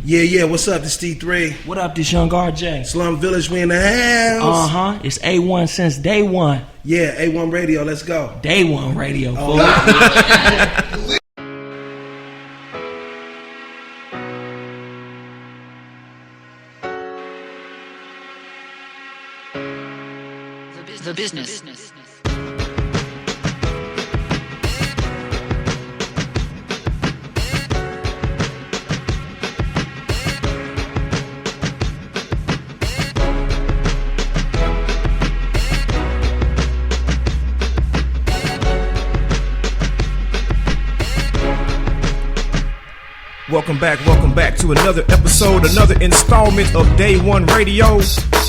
Yeah, what's up? This T3. What up, this young RJ? Slum Village, we in the house. It's A1 since day one. Yeah, A1 Radio, let's go. Day one radio, fool. The business. Welcome back to another episode, another installment of Day One Radio,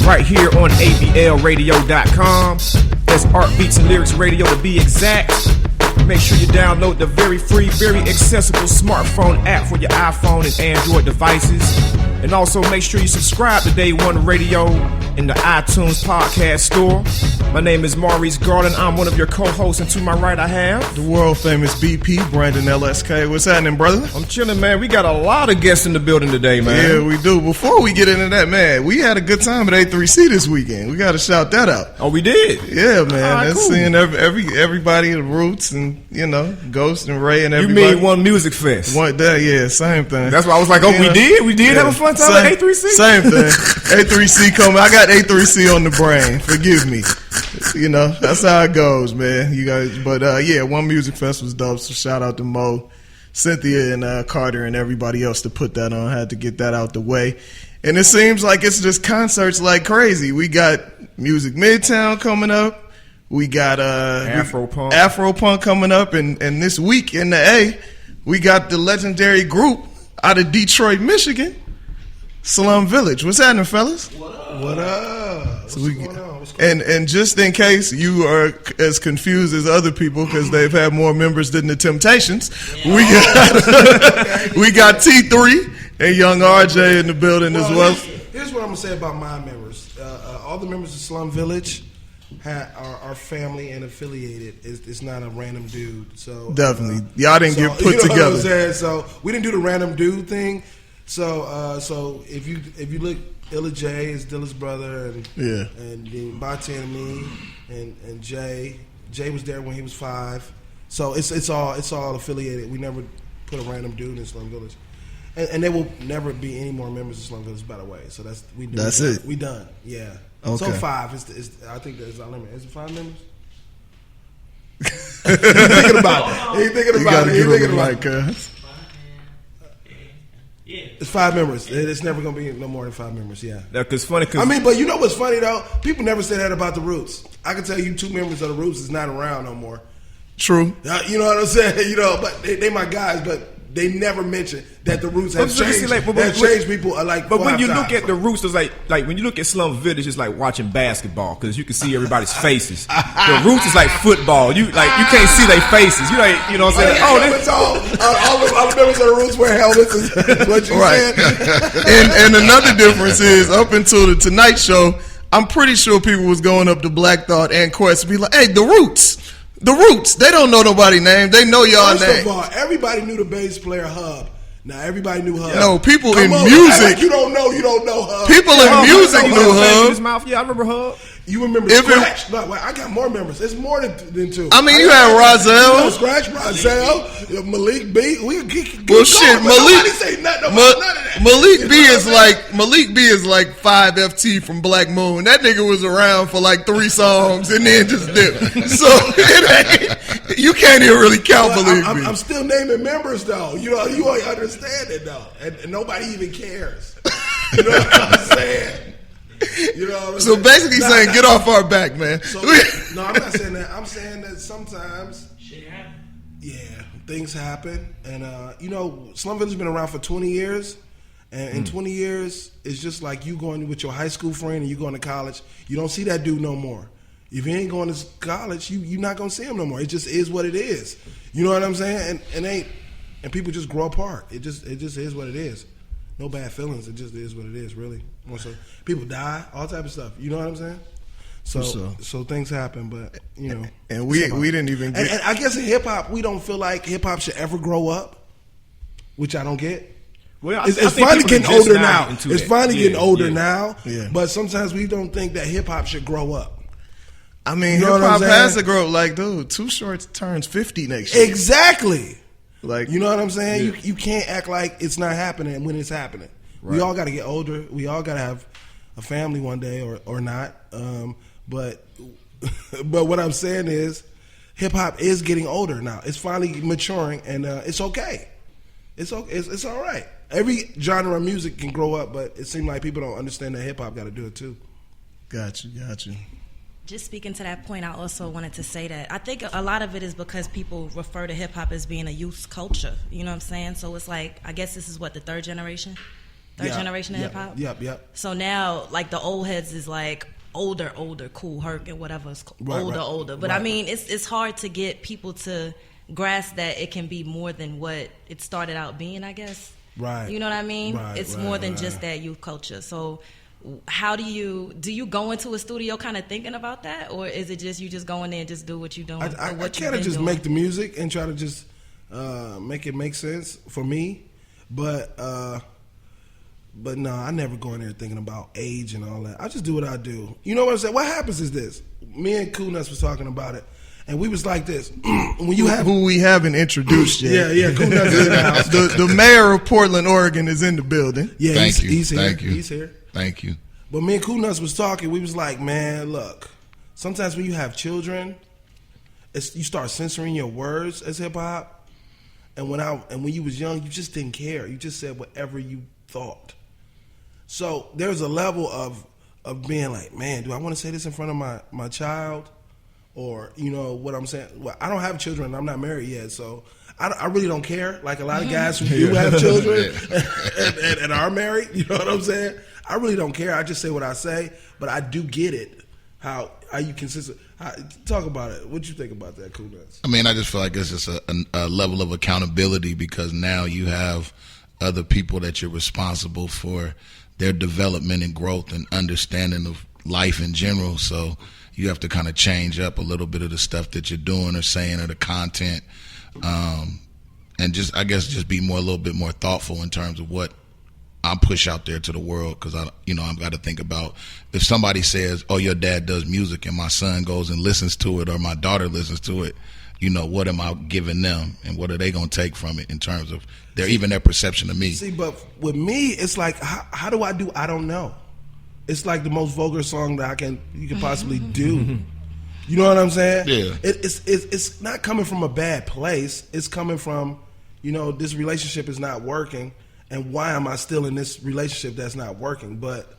right here on ABLradio.com. That's Art Beats and Lyrics Radio to be exact. Make sure you download the very free, very accessible smartphone app for your iPhone and Android devices. And also make sure you subscribe to Day One Radio in the iTunes podcast store. My name is Maurice Garland. I'm one of your co-hosts, and to my right I have the world famous BP, Brandon LSK. What's happening, brother? I'm chilling, man. We got a lot of guests in the building today, man. Yeah, we do. Before we get into that, man, we had a good time at A3C this weekend. We got to shout that out. Oh, we did? Yeah, man. That's cool. Seeing everybody, the Roots, and Ghost and Ray and everybody. You mean one music fest? Yeah, same thing. That's why I was like, we did have a fun time at A3C. Same thing. A3C coming. I got A3C on the brain. Forgive me. That's how it goes, man. You guys, but One Music Fest was dope. So shout out to Mo, Cynthia, and Carter, and everybody else to put that on. Had to get that out the way. And it seems like it's just concerts like crazy. We got Music Midtown coming up. We got Afro-Punk coming up, and this week in the A, we got the legendary group out of Detroit, Michigan, Slum Village. What's happening, fellas? What up? What's going on? And just in case you are as confused as other people because they've had more members than the Temptations, we got T3 and Young RJ in the building as well. Here's what I'm gonna say about my members. All the members of Slum Village are family and affiliated. It's not a random dude. So definitely, y'all didn't get put together. What I'm saying? So we didn't do the random dude thing. So if you look, Illa J is Dilla's brother, and Bati and me, and Jay was there when he was 5. So it's all affiliated. We never put a random dude in Slum Village, and there will never be any more members of Slum Village, by the way. So that's it. We done. Yeah. Okay. So 5 is I think that's our limit. Is it 5 members? He's thinking about it. Yeah. It's 5 members. It's never going to be no more than 5 members, yeah. That's funny. But you know what's funny, though? People never say that about the Roots. I can tell you 2 members of the Roots is not around no more. True. You know what I'm saying? But they my guys, but they never mention that the Roots have changed. Changed people But when you look at the Roots, it's like when you look at Slum Village, it's like watching basketball because you can see everybody's faces. The Roots is like football. You can't see their faces. You know what I'm saying? All the members of the Roots wear helmets. Is what you said. And another difference is up until the Tonight Show, I'm pretty sure people was going up to Black Thought and Quest to be like, "Hey, the Roots." The Roots, they don't know nobody's name. They know y'all name. First of all, everybody knew the bass player Hub. Now everybody knew Hub. No, people in music. You don't know Hub. People in music knew Hub. Yeah, I remember Hub. You remember Scratch? I got more members. It's more than 2. I mean, you had Rozelle. Scratch, Rozelle, Malik B. Malik B is like 5 FT from Black Moon. That nigga was around for like 3 songs and then just dipped. So you can't even really count Malik B. I'm still naming members though. You ain't understand it though, and nobody even cares. You know what I'm saying? So basically saying, get off our back, man. No, I'm not saying that. I'm saying that sometimes shit happens. Yeah, things happen. And, Slum Village has been around for 20 years. And in 20 years, it's just like you going with your high school friend and you going to college. You don't see that dude no more. If he ain't going to college, you're not going to see him no more. It just is what it is. You know what I'm saying? And people just grow apart. It just is what it is. No bad feelings. It just is what it is, really. So people die, all type of stuff. You know what I'm saying? So things happen, but and we didn't even get. And I guess in hip hop, we don't feel like hip hop should ever grow up, which I don't get. Well, it's I think finally people getting are just older now now. into It's that. finally getting older Yeah. now. Yeah. But sometimes we don't think that hip hop should grow up. I mean, You know hip what I'm hop saying? has to grow. Like, dude, Too Short turns 50 next year. Exactly. Like, You know what I'm saying? Yeah. You can't act like it's not happening when it's happening. We all got to get older. We all got to have a family one day or not. But what I'm saying is, hip hop is getting older now. It's finally maturing, and it's okay. It's okay. It's all right. Every genre of music can grow up, but it seems like people don't understand that hip hop got to do it too. got you. Just speaking to that point, I also wanted to say that I think a lot of it is because people refer to hip hop as being a youth culture. You know what I'm saying? So it's like, I guess this is what, the third generation of hip hop? Yep. So now, like, the old heads is like older, Cool Herc and whatever is older. But I mean, it's hard to get people to grasp that it can be more than what it started out being, I guess. Right. You know what I mean? Right, it's right, more than right. just that youth culture. So how do you go into a studio kind of thinking about that, or is it just you just go in there and just do what you doing? I kind of just make the music and try to just make it make sense for me, but no, I never go in there thinking about age and all that. I just do what I do. You know what I'm saying? What happens is this. Me and Cool Nutz was talking about it, and we was like this. When you have Who we haven't introduced yet. yeah, Cool Nutz is in the house. The mayor of Portland, Oregon is in the building. Yeah, Thank you. he's here. Thank you. He's here. Thank you. But me and Cool Nutz was talking. We was like, man, look. Sometimes when you have children, you start censoring your words as hip hop. And when you was young, you just didn't care. You just said whatever you thought. So there's a level of being like, man, do I want to say this in front of my child? Or, you know, what I'm saying? Well, I don't have children. I'm not married yet, so I really don't care. Like a lot of guys who do have children and are married, you know what I'm saying? I really don't care. I just say what I say, but I do get it. How you consistent? Talk about it. What you think about that, Cool Nutz? I mean, I just feel like it's just a level of accountability because now you have other people that you're responsible for their development and growth and understanding of life in general. So you have to kind of change up a little bit of the stuff that you're doing or saying or the content, and just, I guess, just be a little bit more thoughtful in terms of what I push out there to the world, because I've got to think about if somebody says, "Oh, your dad does music," and my son goes and listens to it, or my daughter listens to it. You know, what am I giving them, and what are they going to take from it in terms of their perception of me? See, but with me, it's like, how do? I don't know. It's like the most vulgar song that you can possibly do. You know what I'm saying? Yeah. It's not coming from a bad place. It's coming from, this relationship is not working, and why am I still in this relationship that's not working? But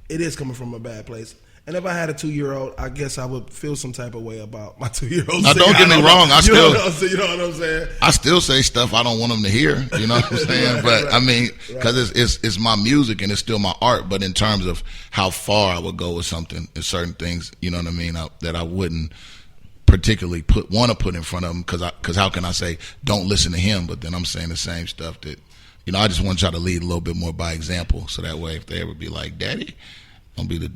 it is coming from a bad place. And if I had a 2-year-old, I guess I would feel some type of way about my 2-year-old. Now, don't get me wrong. You know what I'm saying? I still say stuff I don't want them to hear. You know what I'm saying? But I mean, because it's my music and it's still my art. But in terms of how far I would go with something, and certain things, you know what I mean, that I wouldn't particularly want to put in front of them. Because how can I say don't listen to him? But then I'm saying the same stuff that, I just want to try to lead a little bit more by example. So that way, if they ever be like, "Daddy," I'll be the.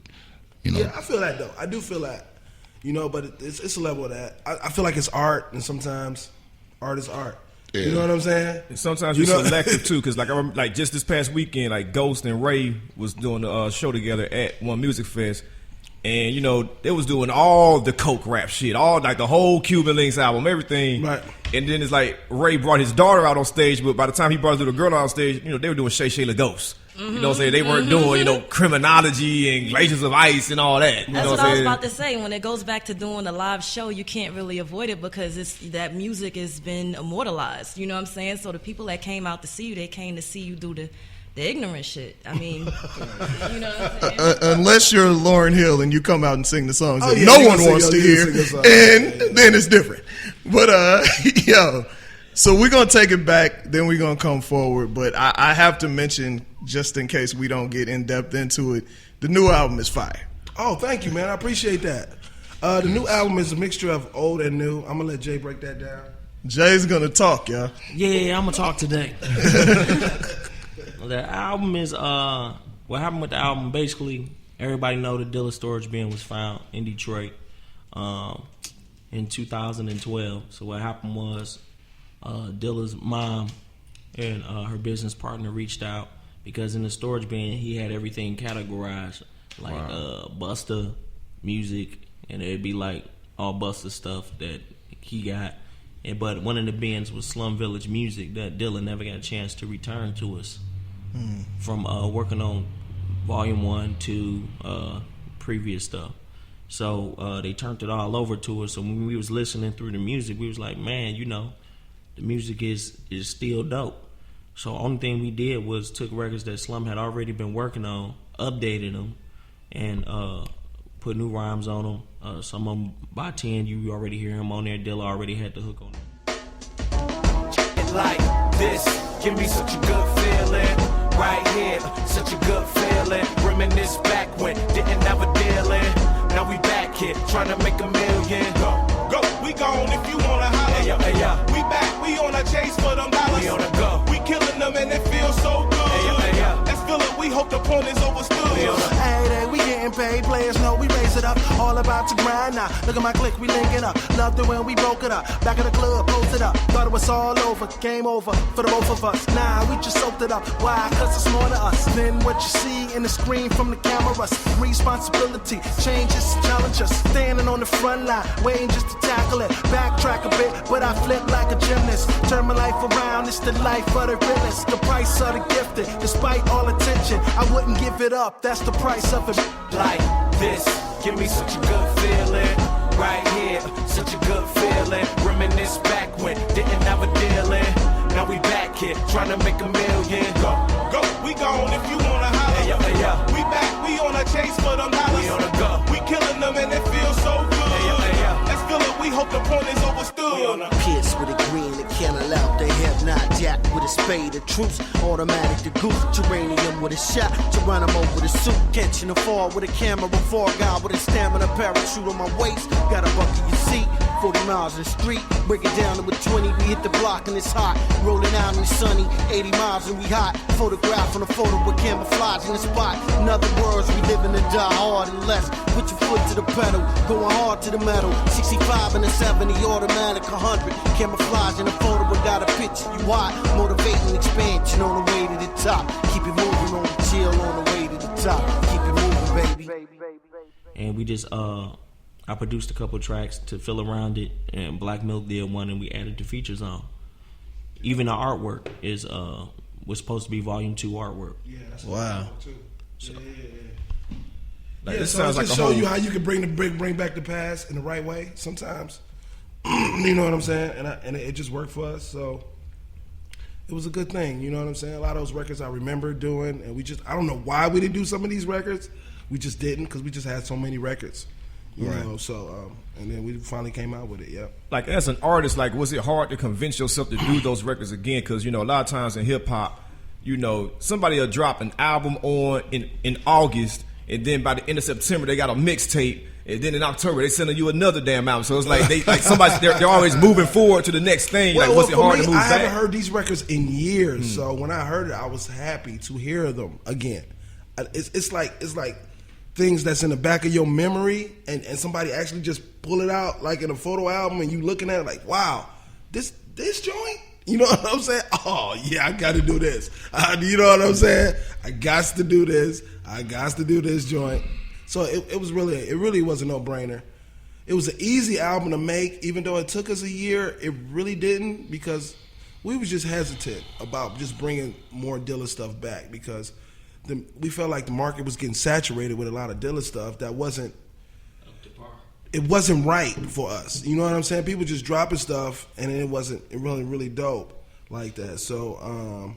Yeah, I feel that though. I do feel that, but it's a level of that. I feel like it's art, and sometimes art is art. Yeah. You know what I'm saying? And sometimes you're selective too, because I remember, just this past weekend, Ghost and Ray was doing a show together at One Music Fest, and they was doing all the coke rap shit, all the whole Cuban Links album, everything. Right. And then it's like Ray brought his daughter out on stage, but by the time he brought his little girl out on stage, they were doing Shay Shayla Ghost. You know what I'm saying? They weren't doing, criminology and glaciers of ice and all that. That's what I was about to say. When it goes back to doing a live show, you can't really avoid it because that music has been immortalized. You know what I'm saying? So the people that came out to see you, they came to see you do the ignorant shit. I mean, you know what I'm saying? Unless you're Lauryn Hill and you come out and sing the songs that no one wants to hear, and then it's different. But, so we're going to take it back, then we're going to come forward. But I have to mention, just in case we don't get in-depth into it, the new album is fire. Oh, thank you, man. I appreciate that. The new album is a mixture of old and new. I'm going to let Jay break that down. Jay's going to talk, y'all. Yeah, I'm going to talk today. The album is, what happened with the album, basically, everybody know the Dilla storage bin was found in Detroit in 2012. So what happened was, Dilla's mom and her business partner reached out because in the storage bin he had everything categorized like Busta music, and it'd be like all Busta stuff that he got. But one of the bins was Slum Village music that Dilla never got a chance to return to us from working on Volume 1 to previous stuff. So they turned it all over to us. So when we was listening through the music, we was like, man, you know, the music is still dope. So only thing we did was took records that Slum had already been working on, updated them, and put new rhymes on them. Some of them by 10, you already hear him on there. Dilla already had the hook on it. Like this, give me such a good feeling. Right here, such a good feeling. Reminisce back when didn't have a dealing. Now we back here, trying to make $1 million. Go, we gone if you wanna holler. Hey, yo, hey, yo. We back, we on a chase for them dollars. We on a go. We killing them and it feels so good. Hey, yo, hey, yo. Let's feel it, we hope the point is overstood. Hey, we getting paid, players know we raise it up. All about to grind now. Look at my clique, we linking up. Loved it when we broke it up. Back in the club, posted up. Thought it was all over, game over for the both of us. Nah, we just soaked it up. Why? Cause it's more to us than what you see in the screen from the cameras. Responsibility, changes, challenges. Standing on the front line, waiting just to tackle it. Backtrack a bit, but I flip like a gymnast. Turn my life around, it's the life of the realest. The price of the gifted, despite all attention, I wouldn't give it up, that's the price of it. Like this, give me such a good feeling. Right here, such a good feeling. Reminisce back when didn't have a dealing. Now we back here, trying to make $1 million. Go, we gone if you wanna holler. Hey, yo, hey, yo. We back, we on a chase for them dollars. We on a go. We killing them and it feels so good. Hey, yo, hey, yo. Let's feel it, we hope the point is overstood. Pierce with a green, the kennel out, they have not jack with a spade, the troops, automatic the goose, geranium with a shot, to run them over the suit, catching the fall with a camera, before a guy with a stamina, parachute on my waist, got a bucket in your seat, 40 miles in the street, break it down to a 20, we hit the block and it's hot, rolling out in the sunny, 80 miles and we hot, photograph on a photo with camouflage in the spot, in other words, we living to die hard and less, put your foot to the pedal, going hard to the metal, 65 and a 70, automatic 100, camouflage in a photo, but got a picture you hot, motivating expansion on the way to the top, keep it moving on the chill on the way to the top, keep it moving, baby. And we just I produced a couple tracks to fill around it, and Black Milk did one, and we added the features on. Even the artwork is was supposed to be Volume 2 artwork. Yeah, that's wow. So, Like, yeah, this so sounds it like just a show whole. you how you can bring back the past in the right way sometimes. You know what I'm saying? And it just worked for us, so it was a good thing. You know what I'm saying? A lot of those records I remember doing, and I don't know why we didn't do some of these records. We just didn't, because we just had so many records. You know, so and then we finally came out with it. Yeah. Like, as an artist, like, was it hard to convince yourself to do those records again? Because, you know, a lot of times in hip hop, you know, somebody will drop an album in August, and then by the end of September they got a mixtape, and then in October they sending you another damn album. So it's like they're always moving forward to the next thing. Well, like, was it hard to move I back? haven't heard these records in years, so when I heard it, I was happy to hear them again. It's like things that's in the back of your memory, and somebody actually just pull it out like in a photo album, and you looking at it like, wow, this joint. You know what I'm saying? Oh, yeah, I got to do this. You know what I'm saying? I got to do this. I got to do this joint. So it really was a no-brainer. It was an easy album to make, even though it took us a year. It really didn't, because we was just hesitant about just bringing more Dilla stuff back, because we felt like the market was getting saturated with a lot of Dilla stuff that wasn't right for us. You know what I'm saying? People just dropping stuff, and it wasn't really dope like that. So,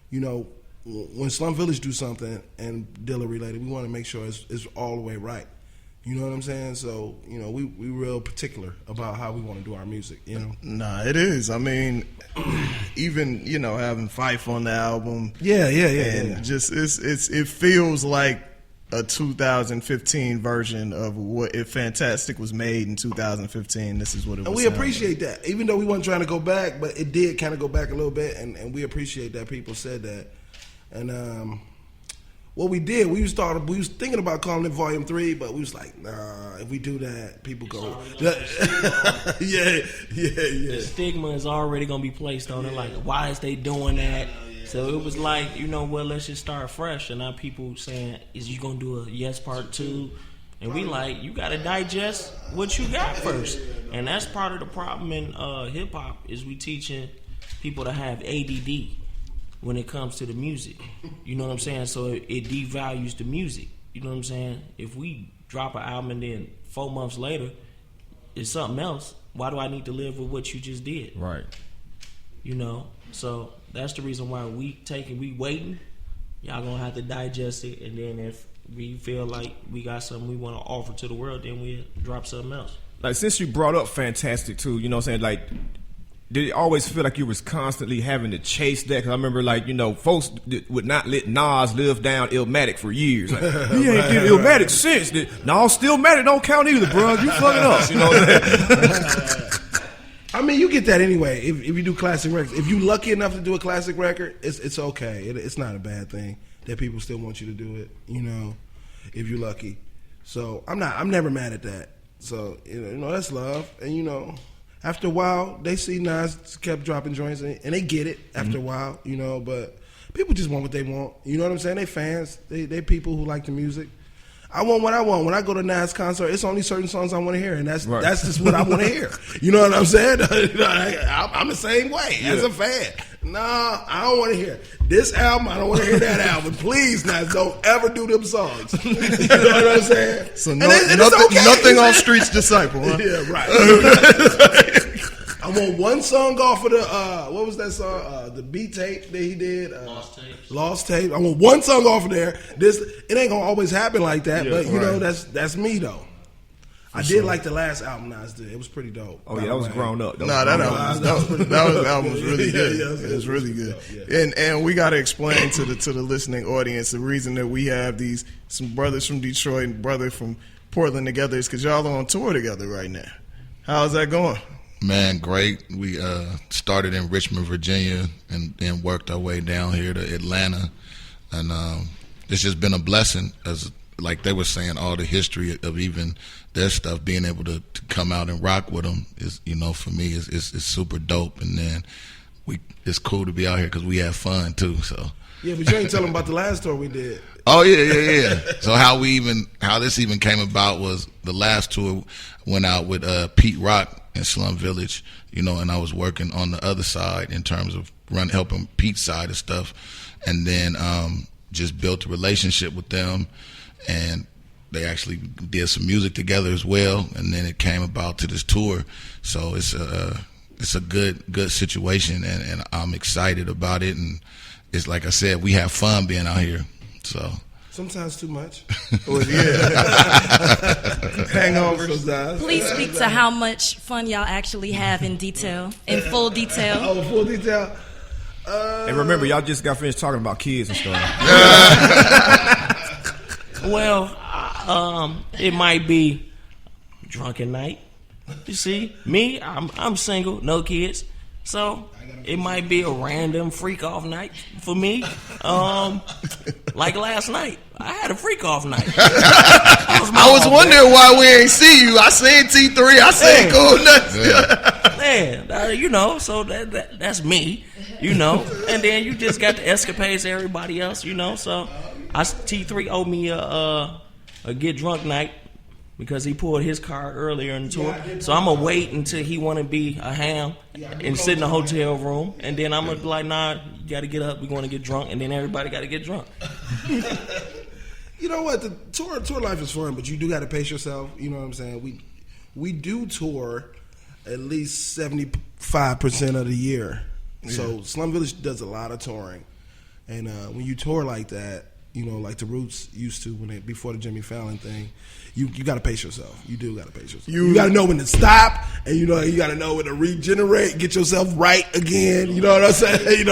you know, when Slum Village do something and Dilla related, we want to make sure it's all the way right. You know what I'm saying? So, you know, we real particular about how we want to do our music, you know? Nah, it is. I mean, even, you know, having Fife on the album. Yeah. Just, it feels like a 2015 version of what If Fantastic was made in 2015. This is what it was. And we appreciate that. Even though we weren't trying to go back, but it did kind of go back a little bit, and we appreciate that people said that. And what we did, we was thinking about calling it Volume 3, but we was like, nah, if we do that, people go, yeah. The stigma is already gonna be placed on it. Like, why is they doing that? So it was like, you know what? Let's just start fresh. And now people saying, is you gonna do a Yes Part 2? And we like, you gotta digest what you got first. And that's part of the problem in hip hop is we teaching people to have ADD when it comes to the music. You know what I'm saying? So it devalues the music. You know what I'm saying? If we drop an album and then 4 months later it's something else, why do I need to live with what you just did? Right. You know? So that's the reason why we waiting. Y'all gonna have to digest it, and then if we feel like we got something we want to offer to the world, then we drop something else. Like, since you brought up Fantastic too, you know what I'm saying? Like, did it always feel like you was constantly having to chase that? Because I remember, like, you know, folks would not let Nas live down Illmatic for years. Like, he ain't did Illmatic since. No, Stillmatic don't count either, bro. You fucking up. You know what I'm saying? I mean, you get that anyway. If you do classic records, if you lucky enough to do a classic record, it's okay. It's not a bad thing that people still want you to do it. You know, if you're lucky. So I'm never mad at that. So you know that's love, and you know. After a while, they see Nas kept dropping joints, and they get it after a while, you know. But people just want what they want. You know what I'm saying? They fans. They people who like the music. I want what I want. When I go to Nas concert, it's only certain songs I want to hear, and that's just what I want to hear. You know what I'm saying? I'm the same way as a fan. Nah, I don't want to hear this album. I don't want to hear that album. Please, Nas, don't ever do them songs. You know what I'm saying? So nothing on Street's Disciple, huh? Yeah, right. I want one song off of the what was that song? The beat tape that he did. Lost Tape. I want one song off of there. It ain't gonna always happen like that, but you know that's me though. I did like the last album Nas did. It was pretty dope. Oh yeah, that was grown up. That album was really good. It was really good. And we got to explain to the listening audience the reason that we have some brothers from Detroit and brother from Portland together is because y'all are on tour together right now. How's that going? Man, great. We started in Richmond, Virginia, and then worked our way down here to Atlanta. And it's just been a blessing, as like they were saying, all the history of even their stuff, being able to come out and rock with them is, you know, for me, is super dope. And then it's cool to be out here because we have fun too. So yeah, but you ain't tell them about the last tour we did. Oh yeah. So how this even came about was the last tour went out with Pete Rock in Slum Village, you know, and I was working on the other side in terms of helping Pete's side of stuff, and then just built a relationship with them, and they actually did some music together as well, and then it came about to this tour. So it's a good situation, and I'm excited about it, and it's like I said, we have fun being out here. So sometimes too much. Hangovers. Please speak to how much fun y'all actually have in full detail. Oh, full detail. And remember, y'all just got finished talking about kids and stuff. Well, it might be drunken night. You see, me, I'm single, no kids, so it might be a random freak off night for me. Like last night, I had a freak off night. I was wondering why we ain't see you. I seen T3. I seen Cool Nutz. Man, you know, so that's me, you know. And then you just got the escapades of everybody else, you know. So T3 owed me a get drunk night because he pulled his card earlier in the tour. So I'm going to wait until he want to be a ham and sit in the hotel room. And then I'm going to be like, nah, you got to get up. We're going to get drunk. And then everybody got to get drunk. You know what? The tour life is fun, but you do got to pace yourself. You know what I'm saying? We do tour at least 75% of the year. Yeah. So Slum Village does a lot of touring. And when you tour like that, you know, like the Roots used to before the Jimmy Fallon thing, you got to pace yourself. You do got to pace yourself. You got to know when to stop, and you got to know when to regenerate, get yourself right again. You know what I'm saying? You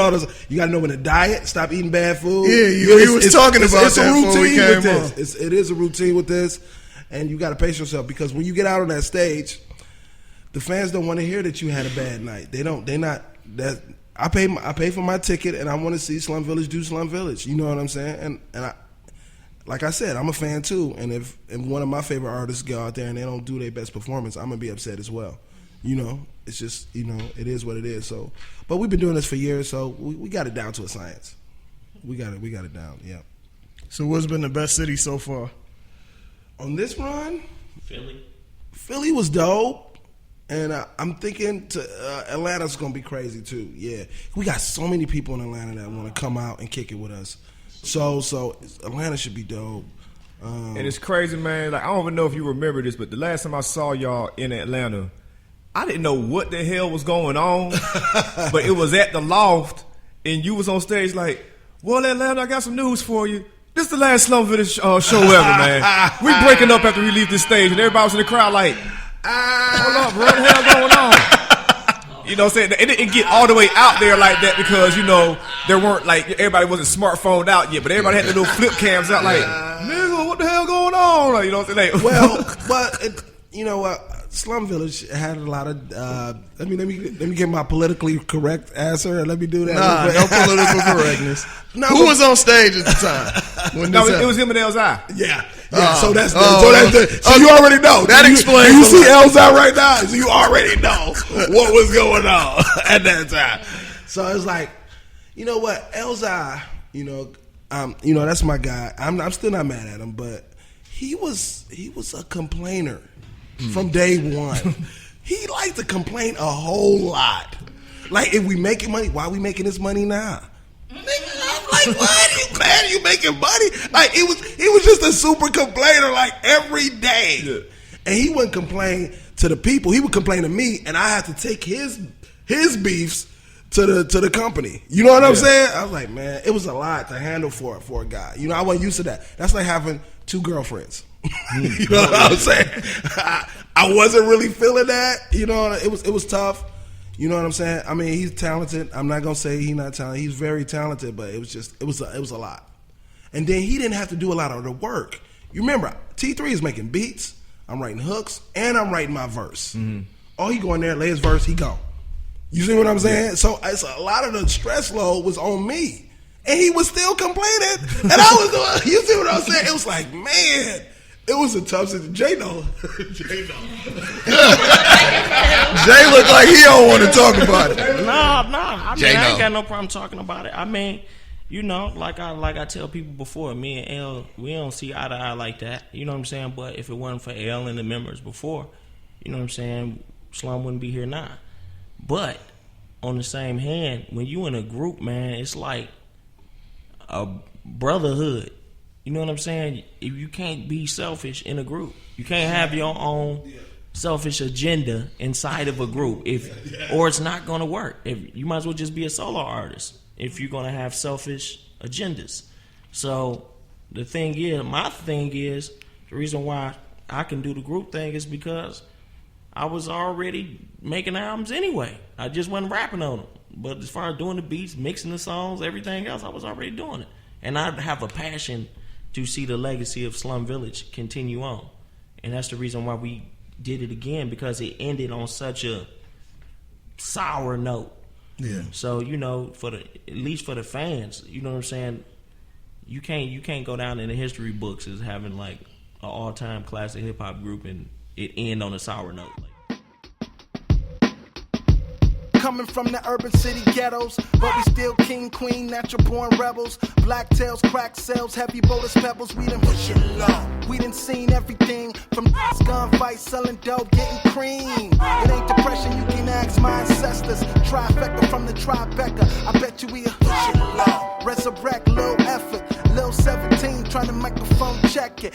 got to know when to diet, stop eating bad food. Yeah, he was talking about that before we came on. It is a routine with this, and you got to pace yourself because when you get out on that stage, the fans don't want to hear that you had a bad night. They don't. They're not that. I pay for my ticket, and I want to see Slum Village do Slum Village. You know what I'm saying? And like I said, I'm a fan too. And if one of my favorite artists go out there and they don't do their best performance, I'm gonna be upset as well. You know, it's just, you know, it is what it is. So, but we've been doing this for years, so we got it down to a science. We got it down. Yeah. So, what's been the best city so far on this run? Philly was dope, and I'm thinking Atlanta's gonna be crazy too. Yeah, we got so many people in Atlanta that want to come out and kick it with us. So Atlanta should be dope. And it's crazy, man. Like, I don't even know if you remember this, but the last time I saw y'all in Atlanta, I didn't know what the hell was going on, but it was at the Loft, and you was on stage like, well, Atlanta, I got some news for you. This is the last Slum Village show ever, man. We breaking up after we leave this stage, and everybody was in the crowd like, hold up, bro, what the hell going on? You know what I'm saying? It didn't get all the way out there like that because, you know, there weren't, like, everybody wasn't smartphoned out yet, but everybody had the little flip cams out like, nigga, what the hell going on? Like, you know what I'm saying? Like, well, but, you know what? Slum Village had a lot of. Let me get my politically correct answer and let me do that. Nah, no political correctness. Who was on stage at the time? No, it was him and Elzai. Yeah. So that's so you already know. That explains. You see Elzai right now, so you already know what was going on at that time. So it's like, you know what, Elzai, you know, that's my guy. I'm still not mad at him, but he was a complainer. From day one. He liked to complain a whole lot. Like, if we making money, why are we making this money now? I'm like, what? You glad you making money? Like, he was just a super complainer, like, every day. Yeah. And he wouldn't complain to the people. He would complain to me, and I had to take his beefs to the company. You know what I'm saying? I was like, man, it was a lot to handle for a guy. You know, I wasn't used to that. That's like having 2 girlfriends. You know what I'm saying? I wasn't really feeling that. You know, it was tough. You know what I'm saying? I mean, he's talented. I'm not gonna say he's not talented. He's very talented, but it was a lot. And then he didn't have to do a lot of the work. You remember, T3 is making beats. I'm writing hooks, and I'm writing my verse. Mm-hmm. Oh, he go in there, lay his verse, he go. You see what I'm saying? Yeah. So it's a lot of the stress load was on me, and he was still complaining, and I was doing. You see what I'm saying? It was like, man. It was a tough situation. Jay know. Jay look like he don't want to talk about it. Nah. I ain't got no problem talking about it. I mean, you know, like I tell people before, me and L, we don't see eye to eye like that. You know what I'm saying? But if it wasn't for L and the members before, you know what I'm saying, Slum wouldn't be here now. But on the same hand, when you in a group, man, it's like a brotherhood. You know what I'm saying? If you can't be selfish in a group, you can't have your own selfish agenda inside of a group. Or it's not going to work. If you might as well just be a solo artist if you're going to have selfish agendas. So my thing is, the reason why I can do the group thing is because I was already making albums anyway. I just wasn't rapping on them. But as far as doing the beats, mixing the songs, everything else, I was already doing it. And I have a passion to see the legacy of Slum Village continue on. And that's the reason why we did it again, because it ended on such a sour note. Yeah. So, you know, at least for the fans, you know what I'm saying, you can't go down in the history books as having like an all-time classic hip-hop group and it end on a sour note. Coming from the urban city ghettos, but we still king, queen, natural born rebels. Black tails, crack cells, heavy boulders, pebbles. We done push it low. We done seen everything from gunfights, selling dope, getting cream. It ain't depression, you can ask my ancestors. Trifecta from the Tribeca. I bet you we push it low. Resurrect, little effort. Lil 17 trying to microphone check it.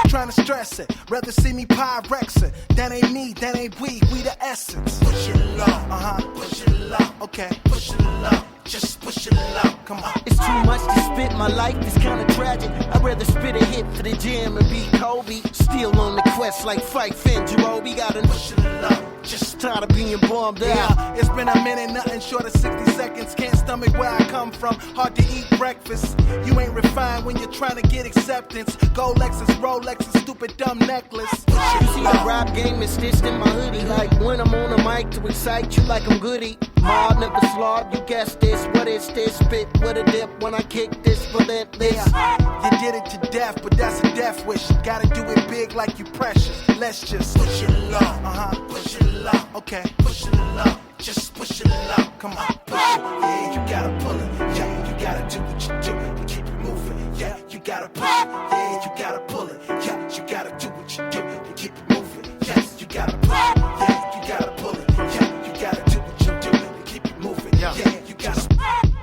Trying to stress it. Rather see me Pyrexing. That ain't me, that ain't we the essence. Push it low, push it low. Okay, push it low. Just push it low. Come on. It's too much to spit, my life is kinda tragic. I'd rather spit a hit for the jam and be Kobe. Still on the quest like Fife and Jerobe. Gotta push it low. Just tired of being bombed out. Yeah, it's been a minute, nothing short of 60 seconds. Can't stomach where I come from. Hard to eat breakfast. You ain't refined when you're trying to get acceptance. Gold Lexus, Rolex, a stupid dumb necklace. You see the rap game is stitched in my hoodie. Like when I'm on the mic to excite you like I'm goody. Ma never slob, you guess this. What is this? Spit with a dip when I kick this relentless. You did it to death, but that's a death wish. Gotta do it big like you precious. Let's just push it low. Push it low. Okay, push it low. Just push it low. Come on, push it. Yeah, you gotta pull it. Yeah, you gotta do what you do and keep it moving. Yeah, you gotta push it. Yeah, you gotta pull it. Yeah, you gotta do what you do and keep it moving. Yes, you gotta push it. Yeah, you gotta pull it. Yeah, you gotta do what you do and keep it moving. Yeah, you gotta.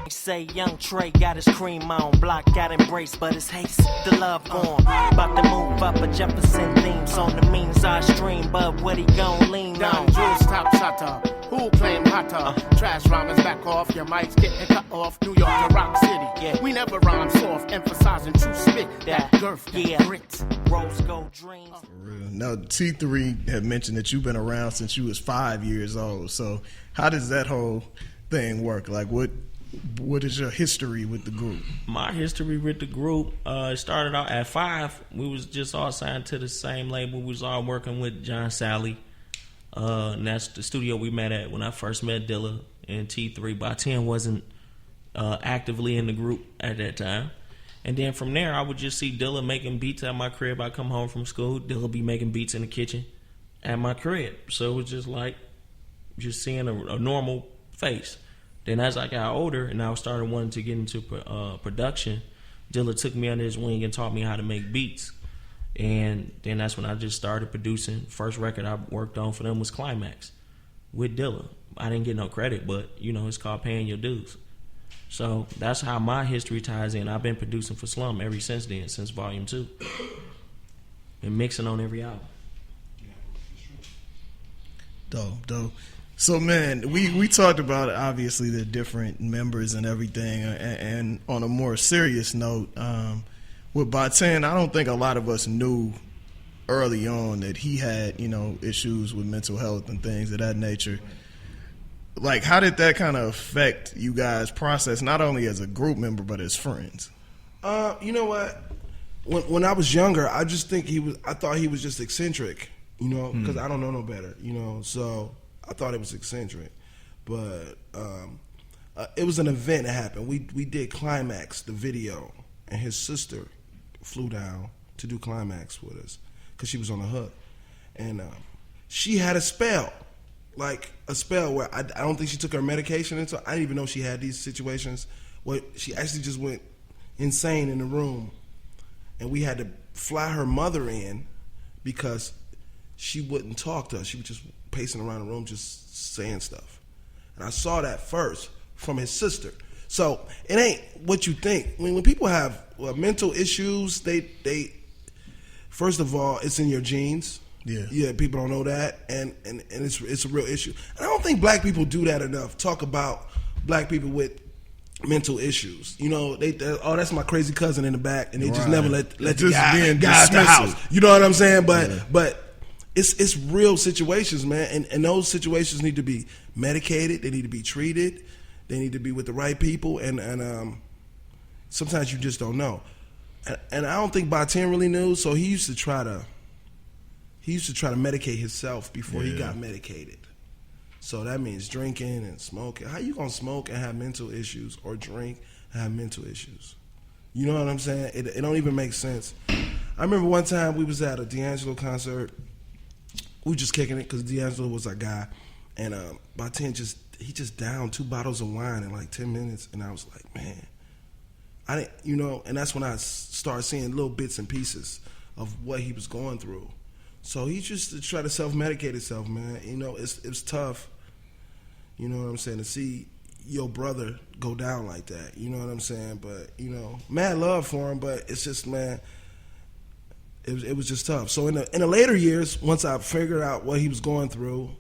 Say young Trey got his cream on, block got embraced, but it's haste, the love gone. About to move up a Jefferson themes on the means I stream, but what he gon' lean on? Jules top shutter, who claim hotter? Trash rhymers back off, your mics getting cut off. New York to Rock City, Yeah. We never rhyme soft, emphasizing true spit, that girth, that grit. Rose gold dreams. Now, T3 had mentioned that you've been around since you was 5 years old. So how does that whole thing work? Like, what is your history with the group? My history with the group, it started out at 5. We was just all signed to the same label. We was all working with John Sally. And that's the studio we met at when I first met Dilla and T3. By 10 wasn't actively in the group at that time. And then from there, I would just see Dilla making beats at my crib. I come home from school, Dilla be making beats in the kitchen at my crib. So it was just like just seeing a normal face. Then as I got older and I started wanting to get into production, Dilla took me under his wing and taught me how to make beats. And then that's when I just started producing. First record I worked on for them was Climax with Dilla. I didn't get no credit, but it's called paying your dues. So that's how my history ties in. I've been producing for Slum ever since then, since Volume 2. Been mixing on every album. Dope. So, man, we talked about, obviously, the different members and everything. And on a more serious note, with Baten, I don't think a lot of us knew early on that he had, issues with mental health and things of that nature. Like, how did that kind of affect you guys' process, not only as a group member, but as friends? You know what? When I was younger, I just think I thought he was just eccentric, because I don't know no better, so I thought it was eccentric, but it was an event that happened. We did Climax, the video, and his sister flew down to do Climax with us because she was on the hook, and she had a spell where I don't think she took her medication, and so I didn't even know she had these situations where she actually just went insane in the room, and we had to fly her mother in because she wouldn't talk to us. She was just pacing around the room just saying stuff. And I saw that first from his sister. So it ain't what you think. When people have mental issues, they first of all, it's in your genes. Yeah, people don't know that, and it's a real issue. And I don't think black people do that enough. Talk about black people with mental issues. They that's my crazy cousin in the back, and they just never let the guy out the house. You know what I'm saying? But it's real situations, man, and those situations need to be medicated. They need to be treated. They need to be with the right people, and sometimes you just don't know. And I don't think Baten really knew, so he used to try to medicate himself before he got medicated. So that means drinking and smoking. How you gonna smoke and have mental issues, or drink and have mental issues? You know what I'm saying? It don't even make sense. I remember one time we was at a D'Angelo concert. We were just kicking it because D'Angelo was our guy, and Baten just downed 2 bottles of wine in like 10 minutes, and I was like, man, I didn't, and that's when I started seeing little bits and pieces of what he was going through. So he just tried to self-medicate himself, man. It's tough, you know what I'm saying, to see your brother go down like that, you know what I'm saying? But, mad love for him, but it's just, man, it was just tough. So in the later years, once I figured out what he was going through,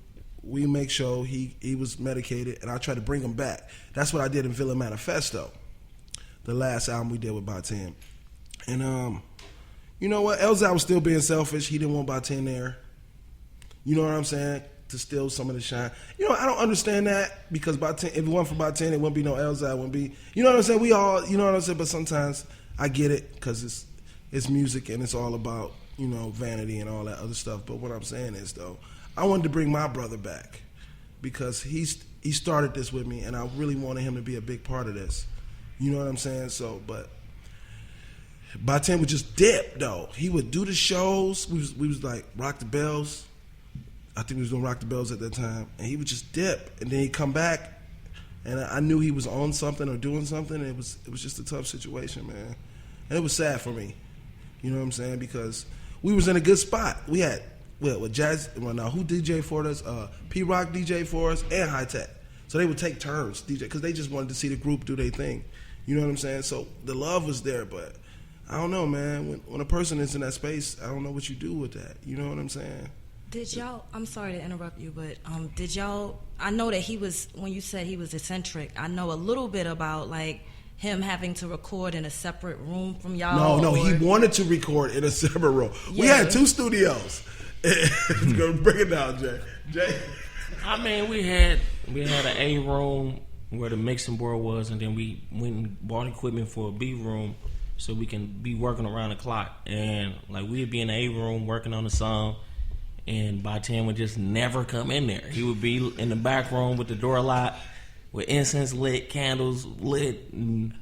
we make sure he was medicated, and I tried to bring him back. That's what I did in Villa Manifesto, the last album we did with Baten. And you know what? Elzad was still being selfish. He didn't want Baten there. You know what I'm saying? To steal some of the shine. I don't understand that, because Baten, if it wasn't for Baten, it wouldn't be no Elzad. It wouldn't be. You know what I'm saying? We all. You know what I'm saying? But sometimes I get it, because it's music and it's all about vanity and all that other stuff. But what I'm saying is, though, I wanted to bring my brother back, because he started this with me, and I really wanted him to be a big part of this. You know what I'm saying? So, but Baten would just dip though. He would do the shows. We was like Rock the Bells. I think we was doing Rock the Bells at that time, and he would just dip, and then he'd come back, and I knew he was on something or doing something. And it was just a tough situation, man, and it was sad for me. You know what I'm saying? Because we was in a good spot. We had with Jazz. Well, now who DJ for us? P Rock DJ for us, and High Tech. So they would take turns DJ because they just wanted to see the group do their thing. You know what I'm saying? So the love was there, but I don't know, man. When a person is in that space, I don't know what you do with that. You know what I'm saying? Did y'all, I'm sorry to interrupt you, but did y'all, I know that he was, when you said he was eccentric, I know a little bit about like him having to record in a separate room from y'all. No, he wanted to record in a separate room. Yeah. We had 2 studios. Go bring it down, Jay. I mean, we had an A room where the mixing board was, and then we went and bought equipment for a B room so we can be working around the clock. And like we'd be in the A room working on the song, and Baten would just never come in there. He would be in the back room with the door locked, with incense lit, candles lit, and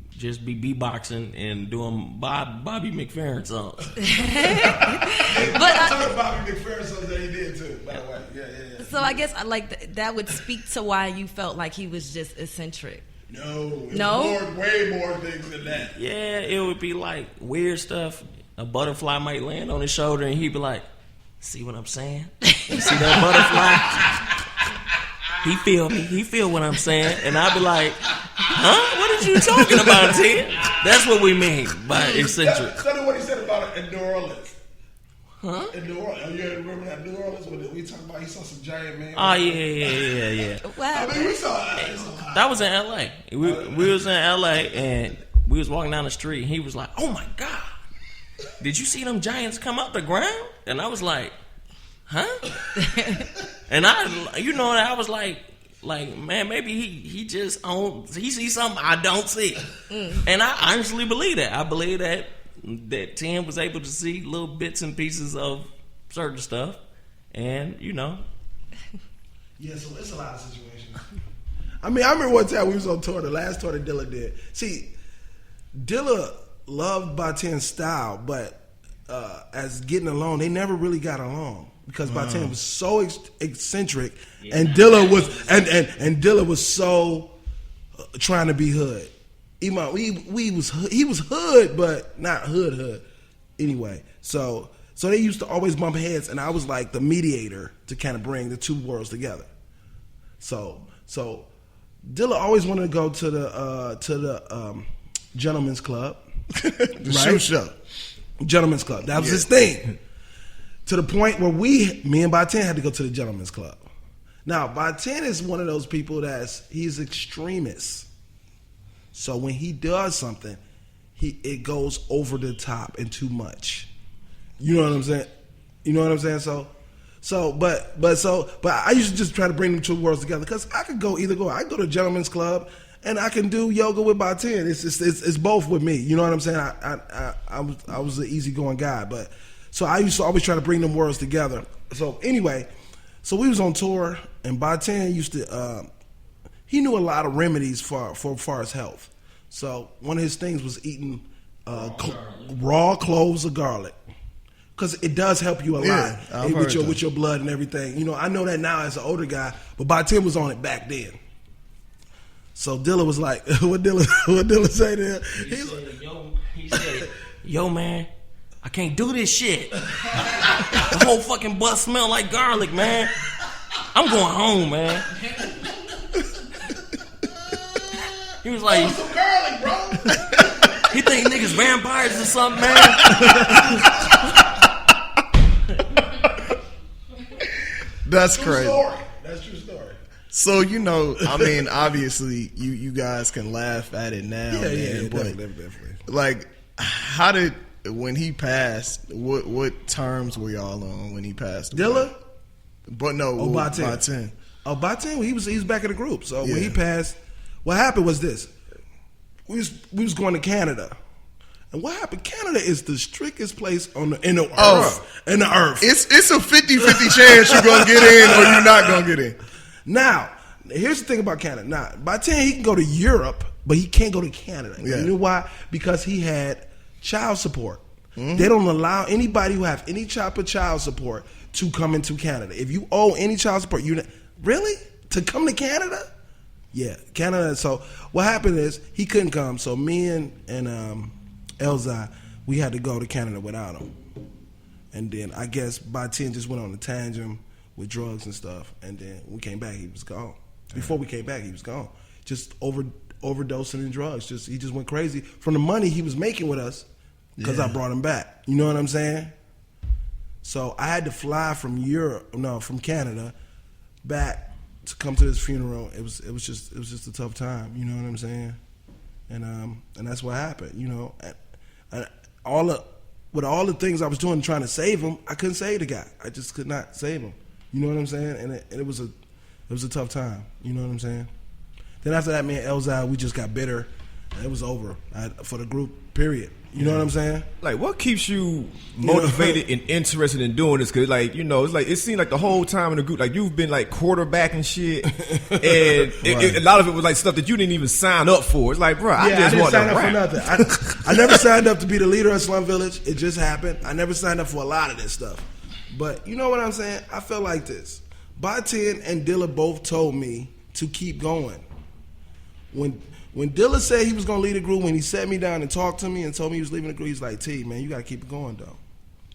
just be beatboxing and doing Bobby McFerrin songs. But Bobby McFerrin songs that he did too, by the way. Yeah. So I guess that would speak to why you felt like he was just eccentric. No, way more things than that. Yeah, it would be like weird stuff. A butterfly might land on his shoulder, and he'd be like, "See what I'm saying? You see that butterfly? He feel me. He feel what I'm saying." And I'd be like, "Huh? What are you talking about, Ted?" That's what we mean by eccentric. Tell me what he said about it in New Orleans. Huh? In New Orleans. You remember that New Orleans when we talking about he saw some giant man? Oh, yeah. Wow. I mean, we saw that was in L.A. We was in L.A. and we was walking down the street, and he was like, "Oh, my God. Did you see them giants come out the ground?" And I was like, "Huh?" And I was like, man, maybe he sees something I don't see. And I honestly believe that. I believe that Tim was able to see little bits and pieces of certain stuff, and Yeah, so it's a lot of situations. I mean, I remember one time we was on tour, the last tour that Dilla did. See, Dilla loved Baten's style, but as getting along, they never really got along because Baten was so eccentric, and Dilla was so trying to be hood. He was hood, but not hood. Anyway, so they used to always bump heads, and I was like the mediator to kind of bring the 2 worlds together. So Dilla always wanted to go to the Gentleman's Club. The shoe shop. Gentleman's Club. That was his thing. To the point where me and Baten had to go to the Gentleman's Club. Now, Baten is one of those people he's extremist. So when he does something, it goes over the top and too much. You know what I'm saying? But I used to just try to bring them 2 worlds together because I could go either go. I go to Gentleman's Club and I can do yoga with Baten. It's both with me. You know what I'm saying? I was an easygoing guy, but so I used to always try to bring them worlds together. So anyway, we was on tour and Baten used to. He knew a lot of remedies for far as health. So one of his things was eating raw cloves of garlic. Because it does help you a lot with your blood and everything. You know, I know that now as an older guy, but Baten was on it back then. So Dilla was like, what Dilla say to him? He said, "Yo, man, I can't do this shit. The whole fucking butt smell like garlic, man. I'm going home, man." He was like, some garlic, bro. He think niggas vampires or something, man. That's crazy. That's true story. So, I mean, obviously, you guys can laugh at it now, man. But definitely. Like, when he passed, what terms were y'all on when he passed away? Dilla? But no, Baten. Baten, he was back in the group. So when he passed, what happened was this. We was going to Canada. And what happened? Canada is the strictest place in the earth. In the earth. It's a 50-50 chance you're gonna get in or you're not gonna get in. Now here's the thing about Canada. Now, by 10, he can go to Europe, but he can't go to Canada. Yeah. You know why? Because he had child support. Mm-hmm. They don't allow anybody who have any type of child support to come into Canada. If you owe any child support, really? To come to Canada? Yeah, Canada. So what happened is he couldn't come. So me and Elzai, we had to go to Canada without him. And then I guess by 10 just went on a tangent with drugs and stuff. And then we came back, he was gone. Before we came back, he was gone. Just overdosing in drugs. He just went crazy from the money he was making with us because I brought him back. You know what I'm saying? So I had to fly from from Canada back to come to this funeral. It was just a tough time. You know what I'm saying? And that's what happened. You know, and with all the things I was doing trying to save him, I couldn't save the guy. I just could not save him. You know what I'm saying? And it was a tough time. You know what I'm saying? Then after that, me and Elzai, we just got bitter. And it was over for the group. Period. You know what I'm saying? Like, what keeps you motivated and interested in doing this? Because, like, you know, it's like it seemed like the whole time in the group, like you've been like quarterbacking shit, and a lot of it was like stuff that you didn't even sign up for. It's like, bro, I just want to rap. I didn't sign up for nothing. I never signed up to be the leader of Slum Village. It just happened. I never signed up for a lot of this stuff. But you know what I'm saying? I felt like this. By 10 and Dilla both told me to keep going. When Dilla said he was going to lead the group, when he sat me down and talked to me and told me he was leaving the group, he's like, T, man, you got to keep it going, though.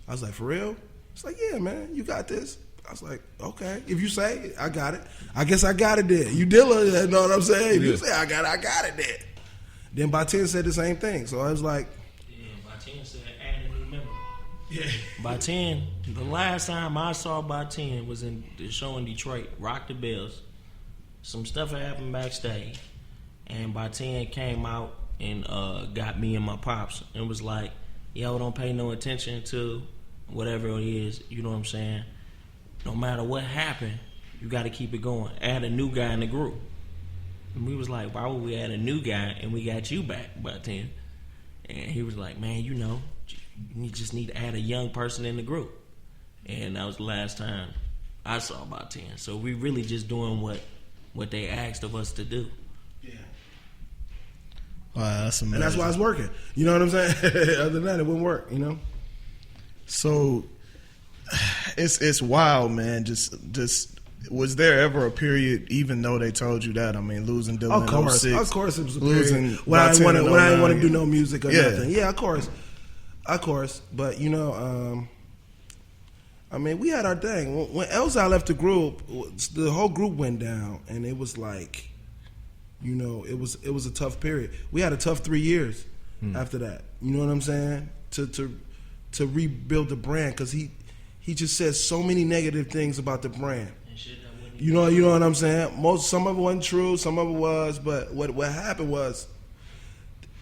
I was like, for real? He's like, yeah, man, you got this. I was like, okay, if you say, I got it. I guess I got it then. You Dilla, you know what I'm saying? If you say I got it then. Then By 10 said the same thing. So I was like. Yeah, By 10 said add a new member. Yeah. By 10, the last time I saw By 10 was in the show in Detroit, Rock the Bells. Some stuff had happened backstage. And By 10 came out and got me and my pops and was like, yo, don't pay no attention to whatever it is, you know what I'm saying? No matter what happened, you got to keep it going. Add a new guy in the group. And we was like, why would we add a new guy and we got you back, By 10? And he was like, man, you know, you just need to add a young person in the group. And that was the last time I saw By 10. So we really just doing what they asked of us to do. Yeah. Wow, that's amazing. And that's why it's working. You know what I'm saying? Other than that, it wouldn't work, you know? So it's wild, man. Just was there ever a period, even though they told you that? I mean, losing Dilla in 06. Of course it was a period when I I didn't want to do no music or nothing. Yeah, of course. But, you know, I mean, we had our thing. When Elzai left the group, the whole group went down, and it was like, you know, it was a tough period. We had a tough 3 years after that. You know what I'm saying? To rebuild the brand, because he just said so many negative things about the brand. You know what I'm saying? Some of it wasn't true, some of it was, but what happened was,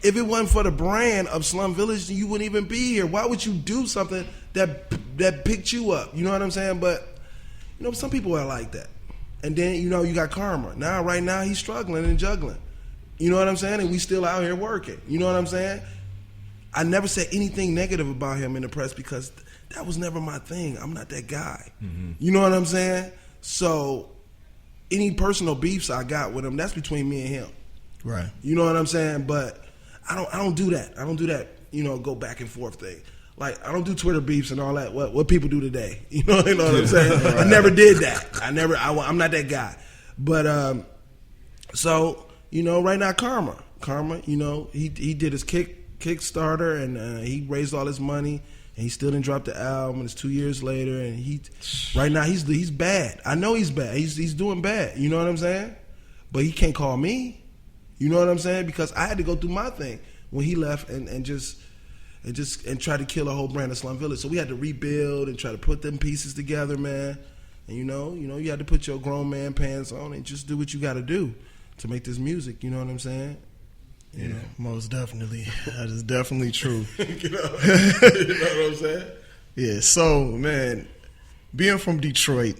if it wasn't for the brand of Slum Village, you wouldn't even be here. Why would you do something that picked you up? You know what I'm saying? But you know, some people are like that. And then, you know, you got Karma. Right now, he's struggling and juggling. You know what I'm saying? And we still out here working. You know what I'm saying? I never said anything negative about him in the press because that was never my thing. I'm not that guy. Mm-hmm. You know what I'm saying? So any personal beefs I got with him, that's between me and him. Right. You know what I'm saying? But I don't do that. I don't do that, you know, go back and forth thing. Like, I don't do Twitter beefs and all that. What people do today. You know what I'm saying? Right. I never did that. I'm not that guy. But so, you know, right now Karma, you know, he did his Kickstarter and he raised all his money and he still didn't drop the album. It's 2 years later and right now he's bad. I know he's bad. He's doing bad. You know what I'm saying? But he can't call me. You know what I'm saying? Because I had to go through my thing when he left and try to kill a whole brand of Slum Village. So we had to rebuild and try to put them pieces together, man. And you know, you had to put your grown man pants on and just do what you got to do to make this music. You know what I'm saying? You know, most definitely. That is definitely true. you know what I'm saying? Yeah. So, man, being from Detroit,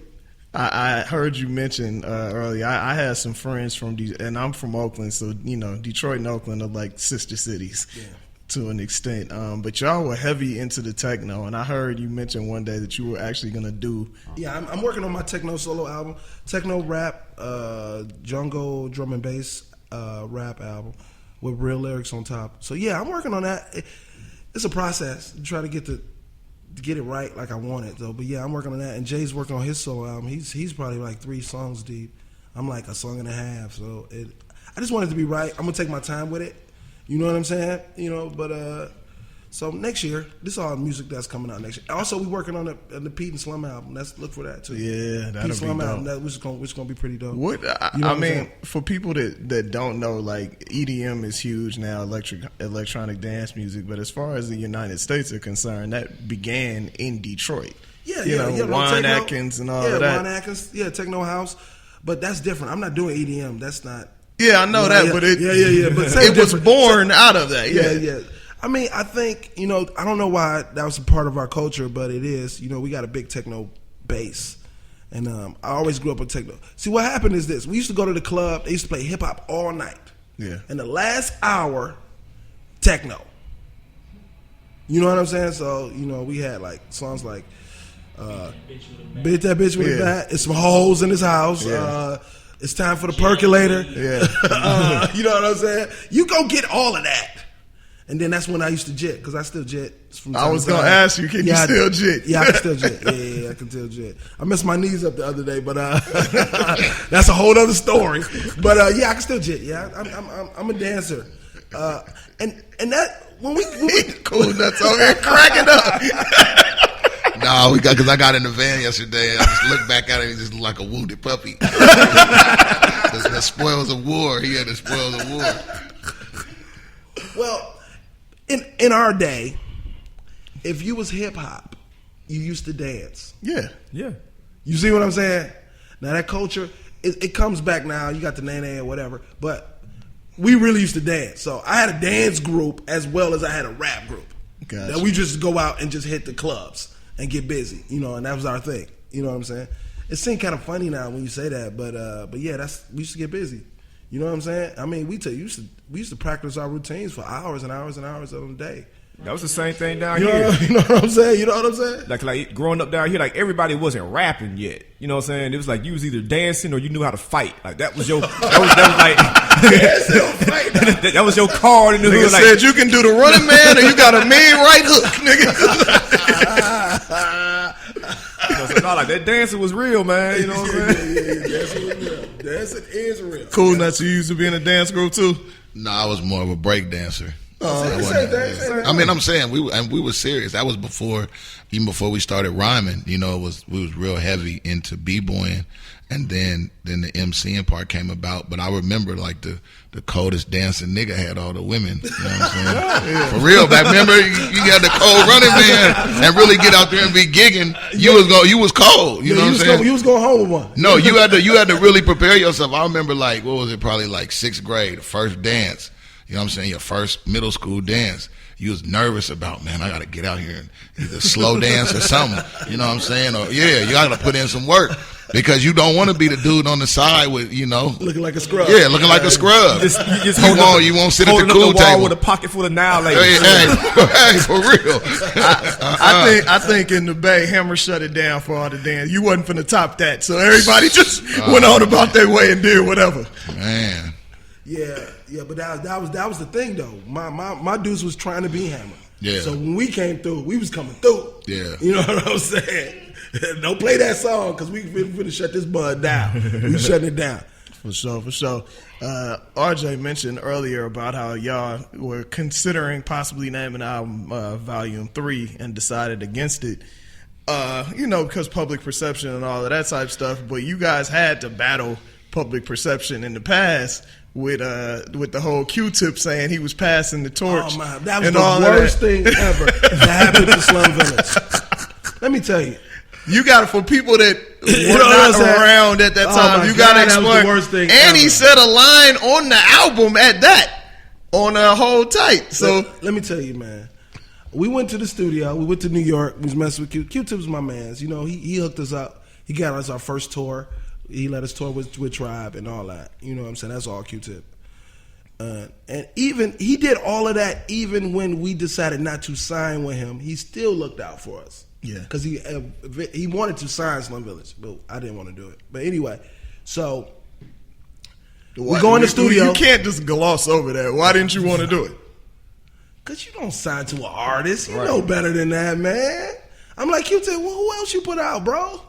I heard you mention earlier. I had some friends from and I'm from Oakland, so you know, Detroit and Oakland are like sister cities. Yeah. to an extent. But y'all were heavy into the techno, and I heard you mention one day that you were actually gonna do. Yeah, I'm working on my techno solo album, techno rap, jungle drum and bass rap album with real lyrics on top. So yeah, I'm working on that. It's a process to try to get it right like I want it though. But yeah, I'm working on that, and Jay's working on his solo album. He's probably like 3 songs deep. I'm like a song and a half. So I just want it to be right. I'm gonna take my time with it. You know what I'm saying? But so next year, this is all music that's coming out next year. Also, we working on the Pete and Slum album. Let's look for that too. Yeah, that'll Pete Slum be dope. album, which is gonna be pretty dope. What I mean, for people that don't know, like EDM is huge now, electronic dance music. But as far as the United States are concerned, that began in Detroit. Yeah, Juan Atkins and all of that. Juan Atkins, techno house. But that's different. I'm not doing EDM. That's not. Yeah, I know that, but But it was born out of that. Yeah. I mean, I think, I don't know why that was a part of our culture, but it is. We got a big techno base. And I always grew up with techno. See, what happened is this. We used to go to the club. They used to play hip-hop all night. Yeah. And the last hour, techno. You know what I'm saying? So, we had, like, songs like Bitch That Bitch With a Bat. It's some hoes in this house. Yeah. It's time for the percolator. Yeah. You know what I'm saying? You go get all of that. And then that's when I used to jet, because I still jet. I was going to ask you, can you still jet? Yeah, I can still jet. Yeah, I can still jet. I messed my knees up the other day, but that's a whole other story. But yeah, I can still jet. Yeah, I'm a dancer. And that, when we cool, that's over here cracking up. No, because I got in the van yesterday and I just looked back at him. He just looked like a wounded puppy. The spoils of war. He had the spoils of war. Well, in our day, if you was hip hop, you used to dance. Yeah. You see what I'm saying? Now that culture, it comes back now. You got the nene or whatever, but we really used to dance. So I had a dance group as well as I had a rap group. Gotcha. That we just go out and just hit the clubs and get busy, and that was our thing. You know what I'm saying? It seemed kind of funny now when you say that, but yeah, we used to get busy. You know what I'm saying? I mean, we used to practice our routines for hours and hours and hours of the day. That was the same thing down You here. know what I'm saying? You know what I'm saying? Like growing up down here, like everybody wasn't rapping yet. You know what I'm saying? It was like you was either dancing or you knew how to fight. Like that was your that was your card in the hood. Like, said you can do the running man or you got a mean right hook, nigga. no, like that dancing was real, man. You know what I'm saying? Yeah, dancing was real. Dancing is real. Cool Nutz, you used to be in a dance group too? No, I was more of a break dancer. I mean, I'm saying we were serious. That was even before we started rhyming. We was real heavy into b-boying, and then the MCing part came about. But I remember like the coldest dancing nigga had all the women. You know what I'm saying? For real. Back remember you got the cold running man and really get out there and be gigging. You was cold. You know what I'm saying? You was going home with one. No, you had to really prepare yourself. I remember like what was it? Probably like 6th grade, the first dance. You know what I'm saying? Your first middle school dance. You was nervous about, man, I got to get out here and either slow dance or something. You know what I'm saying? Or, you got to put in some work because you don't want to be the dude on the side with, looking like a scrub. Yeah, looking like a scrub. You won't sit at the cool table. with a pocket full of now Hey, for real. I think in the Bay, Hammer shut it down for all the dance. You wasn't finna top that. So everybody just went on about their way and did whatever. Man. Yeah, but that was the thing though. My dudes was trying to be Hammer. Yeah. So when we came through, we was coming through. Yeah. You know what I'm saying? Don't play that song because we finna shut this bud down. We shutting it down. For sure. RJ mentioned earlier about how y'all were considering possibly naming album Volume 3 and decided against it. Because public perception and all of that type of stuff. But you guys had to battle public perception in the past with the whole Q-Tip saying he was passing the torch. Oh man, that was the worst thing ever that happened to Slum Village. Let me tell you. You got it for people that were not around at that time. You got to explain. Worst thing and ever. He said a line on the album at that on a whole tight. So let me tell you, man. We went to the studio. We went to New York. We was messing with Q-Tip was my man. He hooked us up. He got us our first tour. He let us tour with Tribe and all that. You know what I'm saying? That's all Q-Tip. And even he did all of that. Even when we decided not to sign with him, he still looked out for us. Yeah, because he wanted to sign Slum Village, but I didn't want to do it. But anyway, so we go in the studio. You can't just gloss over that. Why didn't you want to do it? Because you don't sign to an artist. You know better than that, man. I'm like, Q-Tip, well, who else you put out, bro?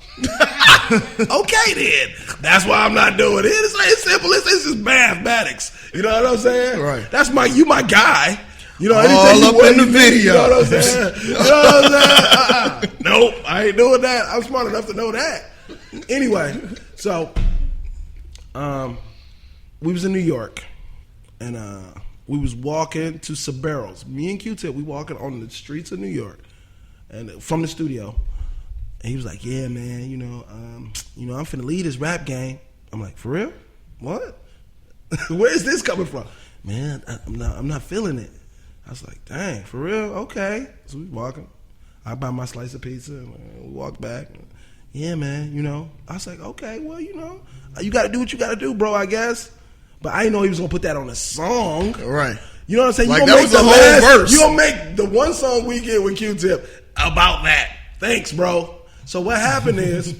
Okay, then. That's why I'm not doing it. It's simple. It's just mathematics. You know what I'm saying? Right. That's you my guy. You know, all up in the video. You know what I'm saying? You know what I'm saying? Nope, I ain't doing that. I'm smart enough to know that. Anyway, so we was in New York, and we was walking to Sabero's. Me and Q-Tip, we walking on the streets of New York, and from the studio. And he was like, "Yeah, man, I'm finna lead this rap game." I'm like, "For real? What? Where's this coming from?" "Man, I'm not feeling it." I was like, "Dang, for real? Okay." So we walking. I buy my slice of pizza, and we walk back. "Yeah, man, I was like, "Okay, well, you got to do what you got to do, bro, I guess." But I didn't know he was gonna put that on a song, right? You know what I'm saying? Like, you that was the whole verse. You gonna make the one song we get with Q-Tip about that? Thanks, bro. So what happened is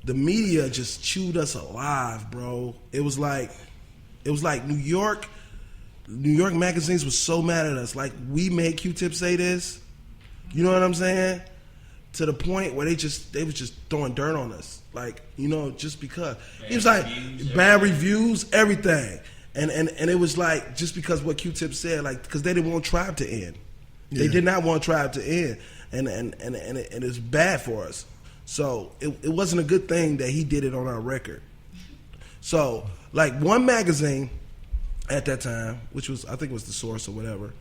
the media just chewed us alive, bro. It was like New York magazines was so mad at us. Like, we made Q-Tip say this. You know what I'm saying? To the point where they was just throwing dirt on us. Like, just because. It was like bad reviews, everything. And it was like, just because what Q-Tip said, like, because they didn't want Tribe to end. Yeah. They did not want Tribe to end. And it's bad for us. So it wasn't a good thing that he did it on our record. So, like, one magazine at that time, which was, I think it was The Source or whatever,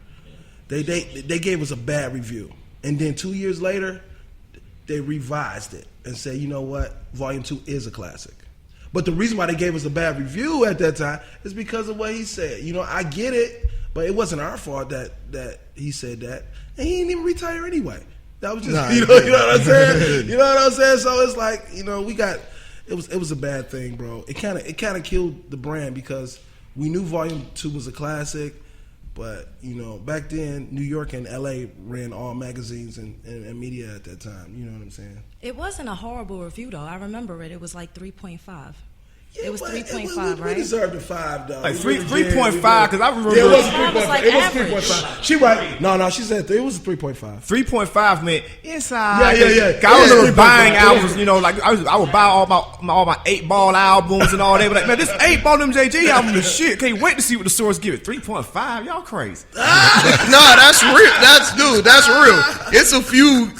they gave us a bad review. And then 2 years later, they revised it and said, you know what, Volume 2 is a classic. But the reason why they gave us a bad review at that time is because of what he said. I get it, but it wasn't our fault that he said that. And he didn't even retire anyway. That was just, you know what I'm saying? You know what I'm saying? So it's like, it was a bad thing, bro. It kind of killed the brand because we knew Volume 2 was a classic. But, back then, New York and L.A. ran all magazines and media at that time. You know what I'm saying? It wasn't a horrible review, though. I remember it. It was like 3.5. Yeah, it was 3.5, right? We deserved a 5, though. Like 3.5, because I remember. Yeah, it was 3.5. Like it was average. 3.5. She right. No, she said it was 3.5. 3.5 meant inside. Yeah. I remember buying albums, like I would buy all my 8-ball albums and all that. But like, man, this 8-ball MJG album is shit. Can't wait to see what the Source give it. 3.5, y'all crazy. No, that's real. That's real. It's a few,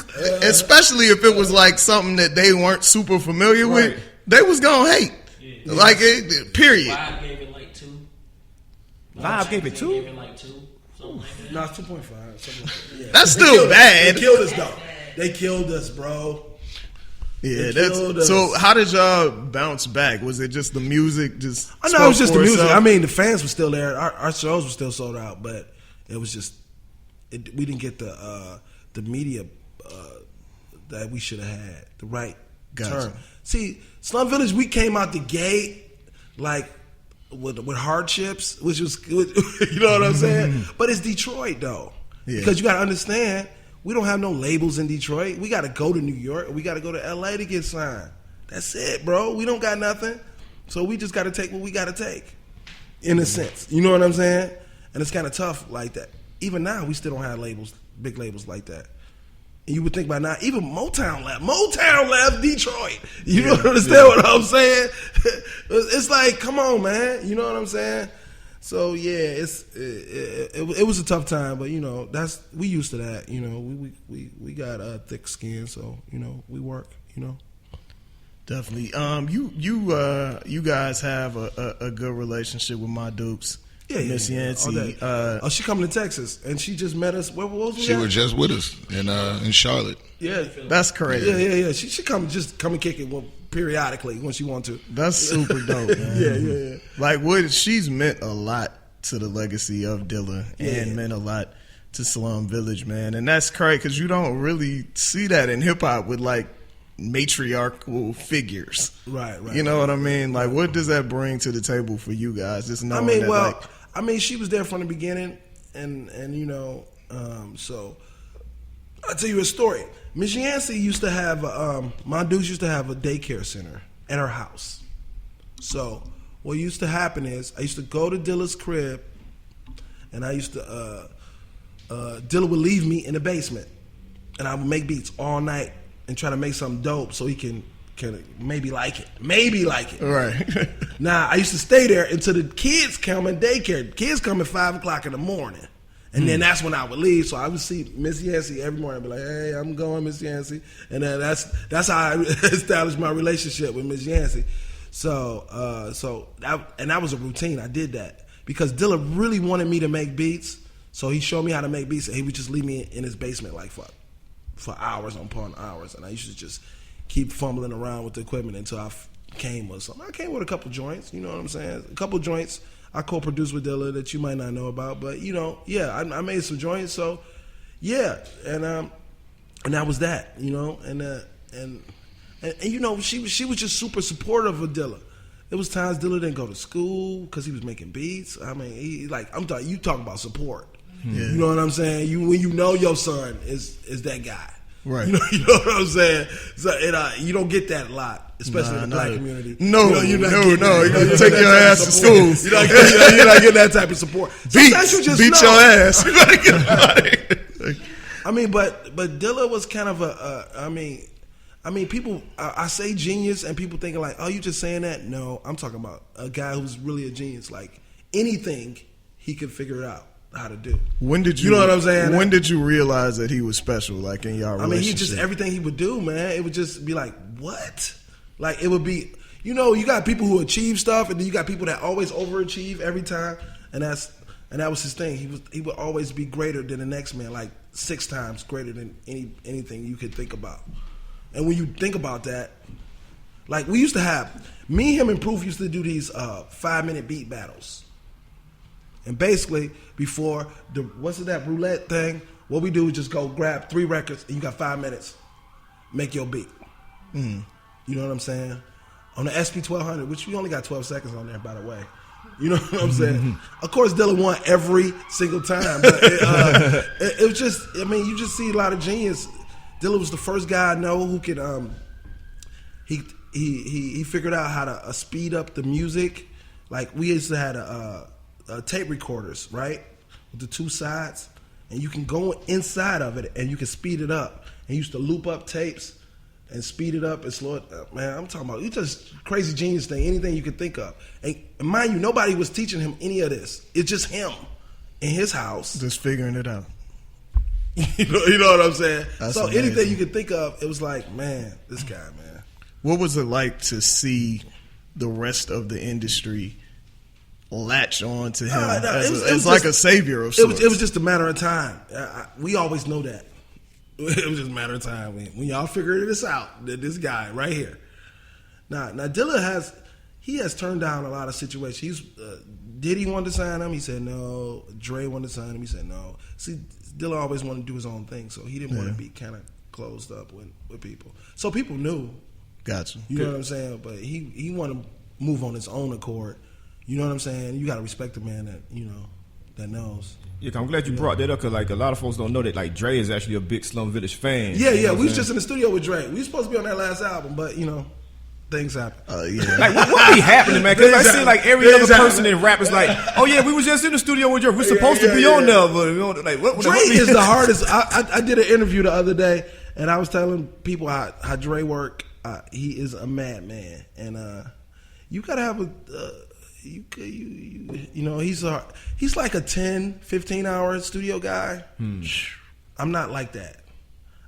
especially if it was like something that they weren't super familiar with. They was gonna hate. Yeah. Like it, period. Vibe gave it like 2. Vibe gave it 2? Gave it like 2. Something like that. No, it's 2.5. Something like that. Yeah. That's still bad. They killed us, though. They killed us, bro. Yeah, so how did y'all bounce back? Was it just the music? I know it was just the music. I mean, the fans were still there. Our shows were still sold out, but it was just we didn't get the media that we should have had. The right term. See, Slum Village, we came out the gate like with hardships, which was, you know what I'm saying? But it's Detroit though, because you got to understand, we don't have no labels in Detroit. We got to go to New York. We got to go to LA to get signed. That's it, bro. We don't got nothing, so we just got to take what we got to take, in a sense. You know what I'm saying? And it's kind of tough like that. Even now, we still don't have labels, big labels like that. And you would think by now, even Motown left Detroit. You don't understand what I'm saying? It's like, come on, man. You know what I'm saying? So yeah, it was a tough time, but we used to that. We got thick skin, so we work. Definitely. You guys have a good relationship with my Dukes. Yeah, Miss Yancey. She coming to Texas, and she just met us. Where was we? She was just with us in Charlotte. Yeah, that's crazy. Yeah. She come and kick it periodically when she want to. That's super dope, man. Yeah. Like she's meant a lot to the legacy of Dilla and meant a lot to Slum Village, man. And that's crazy because you don't really see that in hip hop with like matriarchal figures. Right. You know what I mean? Like, what does that bring to the table for you guys? Just knowing she was there from the beginning, and so I'll tell you a story. Miss Yancey used to have my dudes used to have a daycare center at her house. So what used to happen is I used to go to Dilla's crib, and I used to Dilla would leave me in the basement, and I would make beats all night and try to make something dope so he can maybe like it. Right. Now, I used to stay there until the kids come in daycare. Kids come at 5 o'clock in the morning. And then that's when I would leave. So I would see Miss Yancey every morning. I'd be like, hey, I'm going, Miss Yancey. And then that's how I established my relationship with Miss Yancey. So that was a routine. I did that because Dilla really wanted me to make beats. So he showed me how to make beats, and he would just leave me in his basement like for hours upon hours. And I used to just keep fumbling around with the equipment until I came with something. I came with a couple joints, you know what I'm saying? A couple joints I co-produced with Dilla that you might not know about, but I made some joints. So yeah, and that was that, and she was just super supportive of Dilla. There was times Dilla didn't go to school because he was making beats. I mean, you talking about support. Yeah. You know what I'm saying? When you know your son is that guy. Right. You know what I'm saying? So you don't get that a lot, especially in the black community. No, you're not you take your ass to school. You're not getting that type of support. Sometimes you just beat know. your ass. You gotta get out. I mean, but Dilla was kind of I mean, people. I say genius, and people thinking like, "Oh, you just saying that?" No, I'm talking about a guy who's really a genius. Like anything, he could figure it out how to do. When did you? You know what I'm saying? When did you realize that he was special? Like in y'all relationship? I mean, he just everything he would do, man. It would just be like, what? Like it would be. You got people who achieve stuff, and then you got people that always overachieve every time, and that was his thing. He would always be greater than the next man, like 6 times greater than anything you could think about. And when you think about that, like we used to have, me, him, and Proof used to do these 5-minute beat battles. And basically, before that roulette thing, what we do is just go grab 3 records, and you got 5 minutes, make your beat. You know what I'm saying? On the SP1200, which we only got 12 seconds on there, by the way. You know what I'm saying? Of course, Dilla won every single time. But it was just, I mean, you just see a lot of genius. Dilla was the first guy I know who could, he figured out how to speed up the music. Like, we used to have tape recorders, right? With the 2 sides. And you can go inside of it and you can speed it up. And you used to loop up tapes and speed it up and slow it up. Man, I'm talking about, it's just crazy genius thing, anything you could think of. And mind you, nobody was teaching him any of this. It's just him in his house. Just figuring it out. You know what I'm saying? That's so amazing. Anything you could think of, it was like, man, this guy, man. What was it like to see the rest of the industry latch on to him as like a savior of sorts? It was just a matter of time. We always know that. It was just a matter of time when y'all figured this out. That this guy right here. Now Dilla has turned down a lot of situations. Diddy wanted to sign him. He said no. Dre wanted to sign him. He said no. See, Dilla always wanted to do his own thing, so he didn't want to be kind of closed up with people. So people knew. Gotcha. You know what I'm saying? But he wanted to move on his own accord. You know what I'm saying? You got to respect the man that knows. Yeah, I'm glad you brought that up because like a lot of folks don't know that like Dre is actually a big Slum Village fan. Yeah. We was just in the studio with Dre. We were supposed to be on that last album, but things happen. Yeah. Like what be happening, man? Because I see like every other person in rap is like, oh yeah, we was just in the studio with Dre. We're supposed to be on there, but like what Dre is the hardest. I did an interview the other day, and I was telling people how Dre work. He is a madman, and you gotta have he's like a 10, 15 hour studio guy. I'm not like that.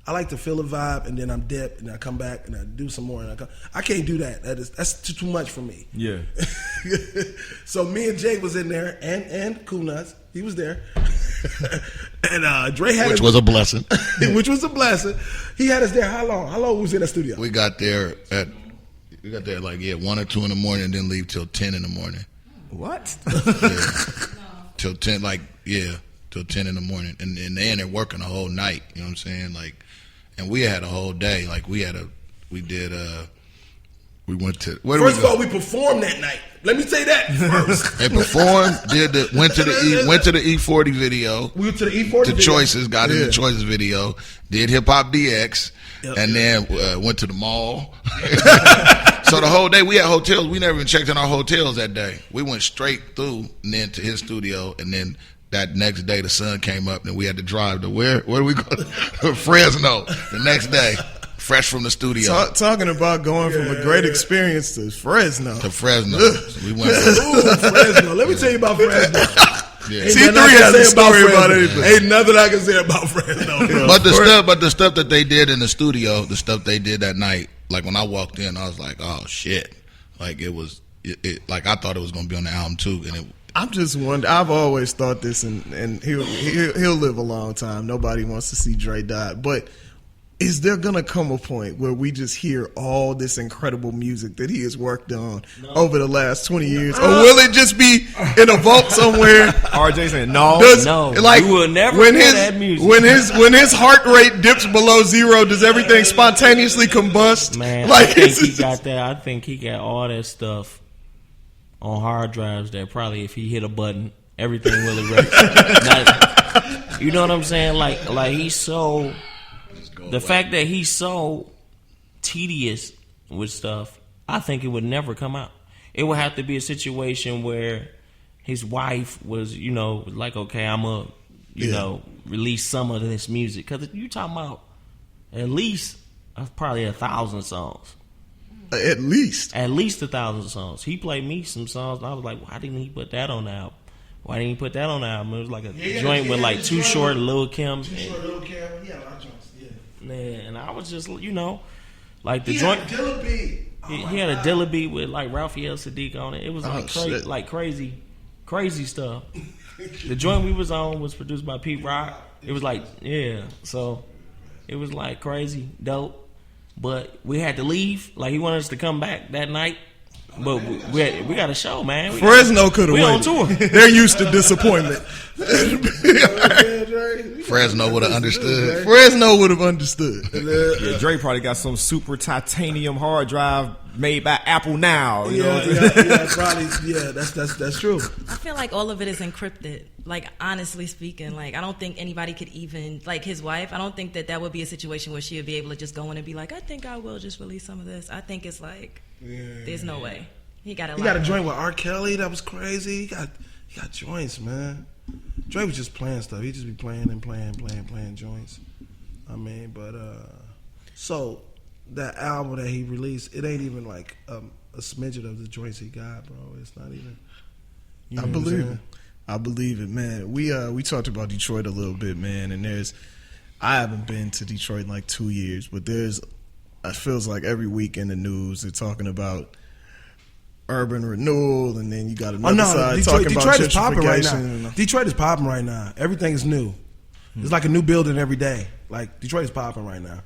I like to feel a vibe and then I'm dipped and I come back and I do some more and I can't do that. That's too much for me. Yeah. So me and Jay was in there and Cool Nutz. He was there. And Dre had which was a blessing. Which was a blessing. He had us there how long? How long was in the studio? We got there like 1 or 2 in the morning and then leave till 10 in the morning. What? Till 10 till 10 in the morning. And then they're working the whole night, you know what I'm saying? Like, and we had a whole day. Like we had We did. We went to. First of all, we performed that night. Let me say that first. They performed. Went to the E40 video. We went to the E40 to video. Choices. Got in the Choices video. Did Hip Hop DX, and then went to the mall. So the whole day we had hotels. We never even checked in our hotels that day. We went straight through and then to his studio, and then that next day the sun came up and we had to drive to where do we go? Fresno the next day. Fresh from the studio. Talking about going from a great experience to Fresno. So we went Fresno. Let me tell you about Fresno. C3 has a story about anything. Ain't nothing I can say about Fresno. But the stuff that they did in the studio, the stuff they did that night, like when I walked in, I was like, oh shit. Like it was like I thought it was gonna be on the album too, and I'm just wondering. I've always thought this, and he'll live a long time. Nobody wants to see Dre die, but is there gonna come a point where we just hear all this incredible music that he has worked on over the last 20 years, or will it just be in a vault somewhere? RJ saying no. Like you will never when hear that music. when his heart rate dips below 0, does everything spontaneously combust? Man, like, I think he got that. I think he got all that stuff on hard drives that probably if he hit a button, everything will erase. You know what I'm saying? Like he's so. The fact that he's so tedious with stuff, I think it would never come out. It would have to be a situation where his wife was, like, okay, I'm going to, release some of this music. Because you talking about at least probably 1,000 songs. At least 1,000 songs. He played me some songs, and I was like, why didn't he put that on the album? Why didn't he put that on the album? It was like a joint with like Too Short, Lil' Kim. Too Short, Lil' Kim. Yeah, a lot of joints. And I was just, like the joint. Had a Dilla beat. He had a Dilla beat with like Ralphie El Sadiq on it. It was crazy stuff. The joint we was on was produced by Pete Rock. It was like, so it was like crazy, dope. But we had to leave. Like he wanted us to come back that night. But we got a show, man. Fresno could have won. We on tour. They're used to disappointment. Fresno would have understood. Fresno would have understood. Yeah, Dre probably got some super titanium hard drive made by Apple now. You know? Probably. Yeah, that's true. I feel like all of it is encrypted. Like honestly speaking, like I don't think anybody could even like his wife. I don't think that would be a situation where she would be able to just go in and be like, I think I will just release some of this. I think it's like there's no way. He got a joint with R. Kelly that was crazy. He got joints, man. Dre was just playing stuff. He just be playing joints. I mean, but so that album that he released, it ain't even like a smidget of the joints he got, bro. It's not even. I believe it, man. We talked about Detroit a little bit, man, and I haven't been to Detroit in like 2 years, but it feels like every week in the news they're talking about urban renewal, and then you got another side talking about gentrification. Detroit is popping right now. Detroit is popping right now. Everything is new. It's like a new building every day. Like Detroit is popping right now.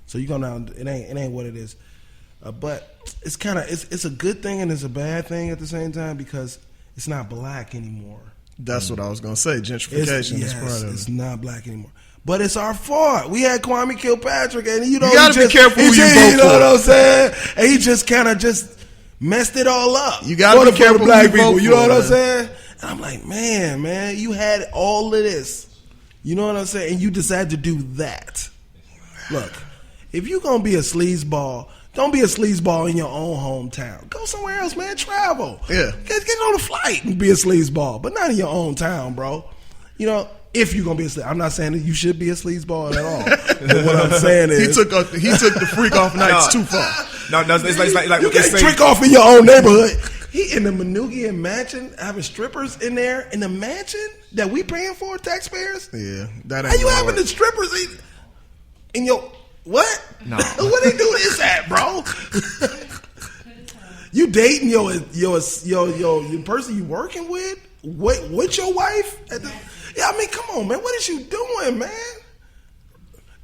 So you go down, it ain't what it is. But it's kind of it's a good thing and it's a bad thing at the same time because it's not black anymore. That's what I was gonna say. Gentrification is part of it. It's not black anymore. But it's our fault. We had Kwame Kilpatrick, and you gotta be careful who you vote for. You know what I'm saying? And he just kind of messed it all up. You gotta be careful black who you vote people. You know for, what I'm saying? And I'm like, man, you had all of this. You know what I'm saying? And you decided to do that. Look, if you're gonna be a sleazeball, don't be a sleazeball in your own hometown. Go somewhere else, man. Travel. Yeah. Get on a flight and be a sleazeball, but not in your own town, bro. You know, if you're gonna be a sleazeball. I'm not saying that you should be a sleazeball at all. But what I'm saying is he took the freak off nights too far. No, it's like you can't trick off in your own neighborhood. He in the Manugian mansion having strippers in there in the mansion that we paying for, taxpayers. Yeah, that ain't. How you having the strippers in your what? No, what they doing is that, bro? You dating your person you working with your wife? Yeah, I mean, come on, man. What is you doing, man?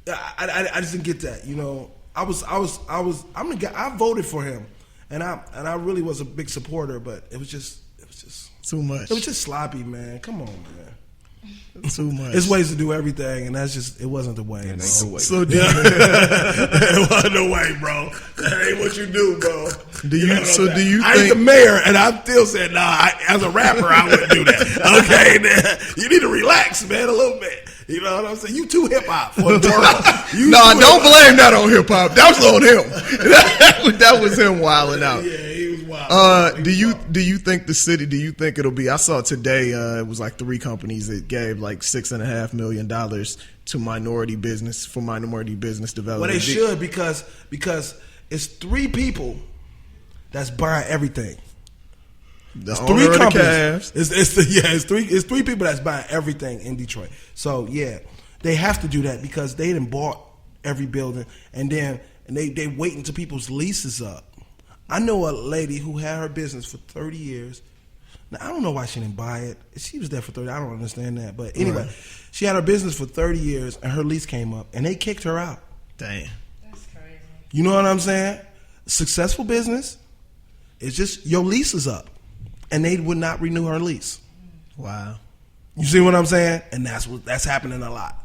I just didn't get that. You know, I'm the guy. I voted for him, and I really was a big supporter, but it was just too much. It was just sloppy, man. Come on, man. Too much. It's ways to do everything, and it wasn't the way. It ain't the way. So it wasn't the way, bro. That ain't what you do, bro. Do you I ain't the mayor, and I still said, as a rapper, I wouldn't do that. Okay, then you need to relax, man, a little bit. You know what I'm saying? You too hip hop for the world. No, don't blame that on hip hop. That was on him. That was him wilding out. Yeah, he was wild. Do you think the city? Do you think it'll be? I saw today it was like 3 companies that gave like $6.5 million to minority business development. Well, they should because it's 3 people that's buying everything. The It's owner 3 of the companies. Cavs. It's 3 people that's buying everything in Detroit. So yeah, they have to do that because they done bought every building and they wait until people's leases up. I know a lady who had her business for 30 years. Now I don't know why she didn't buy it. She was there for 30. I don't understand that. But anyway, she had her business for 30 years and her lease came up and they kicked her out. Damn. That's crazy. You know what I'm saying? Successful business. It's just your lease is up. And they would not renew her lease. Wow. You see what I'm saying? And that's happening a lot.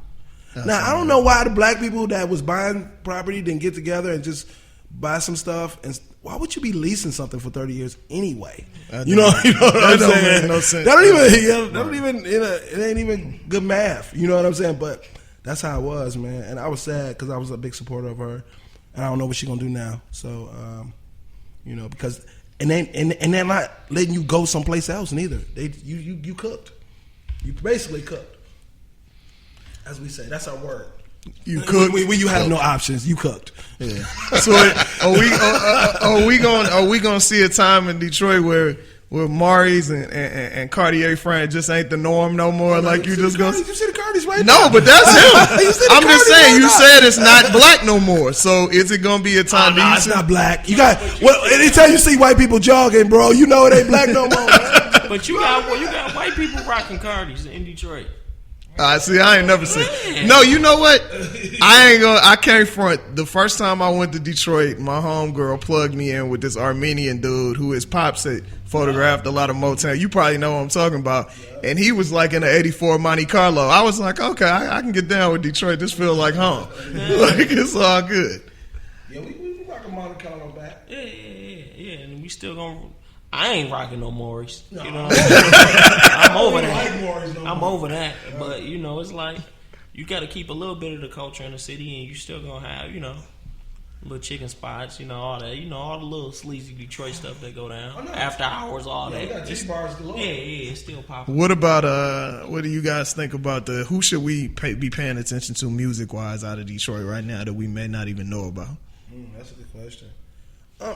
Now, I don't know why the black people that was buying property didn't get together and just buy some stuff. And why would you be leasing something for 30 years anyway? You know what I'm saying? Make no sense. It ain't even good math. You know what I'm saying? But that's how it was, man. And I was sad because I was a big supporter of her. And I don't know what she's going to do now. So, because... And they're not letting you go someplace else neither. You cooked. You basically cooked. As we say, that's our word. You cooked when you have no options. You cooked. Yeah. So are we gonna see a time in Detroit where Mari's and Cartier Frank just ain't the norm no more? Like you just gonna you see the Cardis right No, now. but that's him. I'm just saying. Right You now. said it's not black no more. So is it gonna be a time? No, it's not black. You got anytime you see white people jogging, bro, you know it ain't black no more. Man. But you got white people rocking Cardis in Detroit. See, I ain't never seen. No, you know what? I can't front. The first time I went to Detroit, my homegirl plugged me in with this Armenian dude who his pops had photographed a lot of Motown. You probably know what I'm talking about. And he was like in an '84 Monte Carlo. I was like, okay, I can get down with Detroit. This feels like home. Like it's all good. Yeah, we rock a Monte Carlo back. Yeah. And we still gonna. I ain't rocking no Morris. You know what I'm saying? I'm over that. I'm over that. But, it's like you got to keep a little bit of the culture in the city and you still going to have, little chicken spots, all that. All the little sleazy Detroit stuff that go down. After hours, all that. You got T-bars galore. Yeah, it's still popping. What about, what do you guys think about who should we be paying attention to music-wise out of Detroit right now that we may not even know about? That's a good question.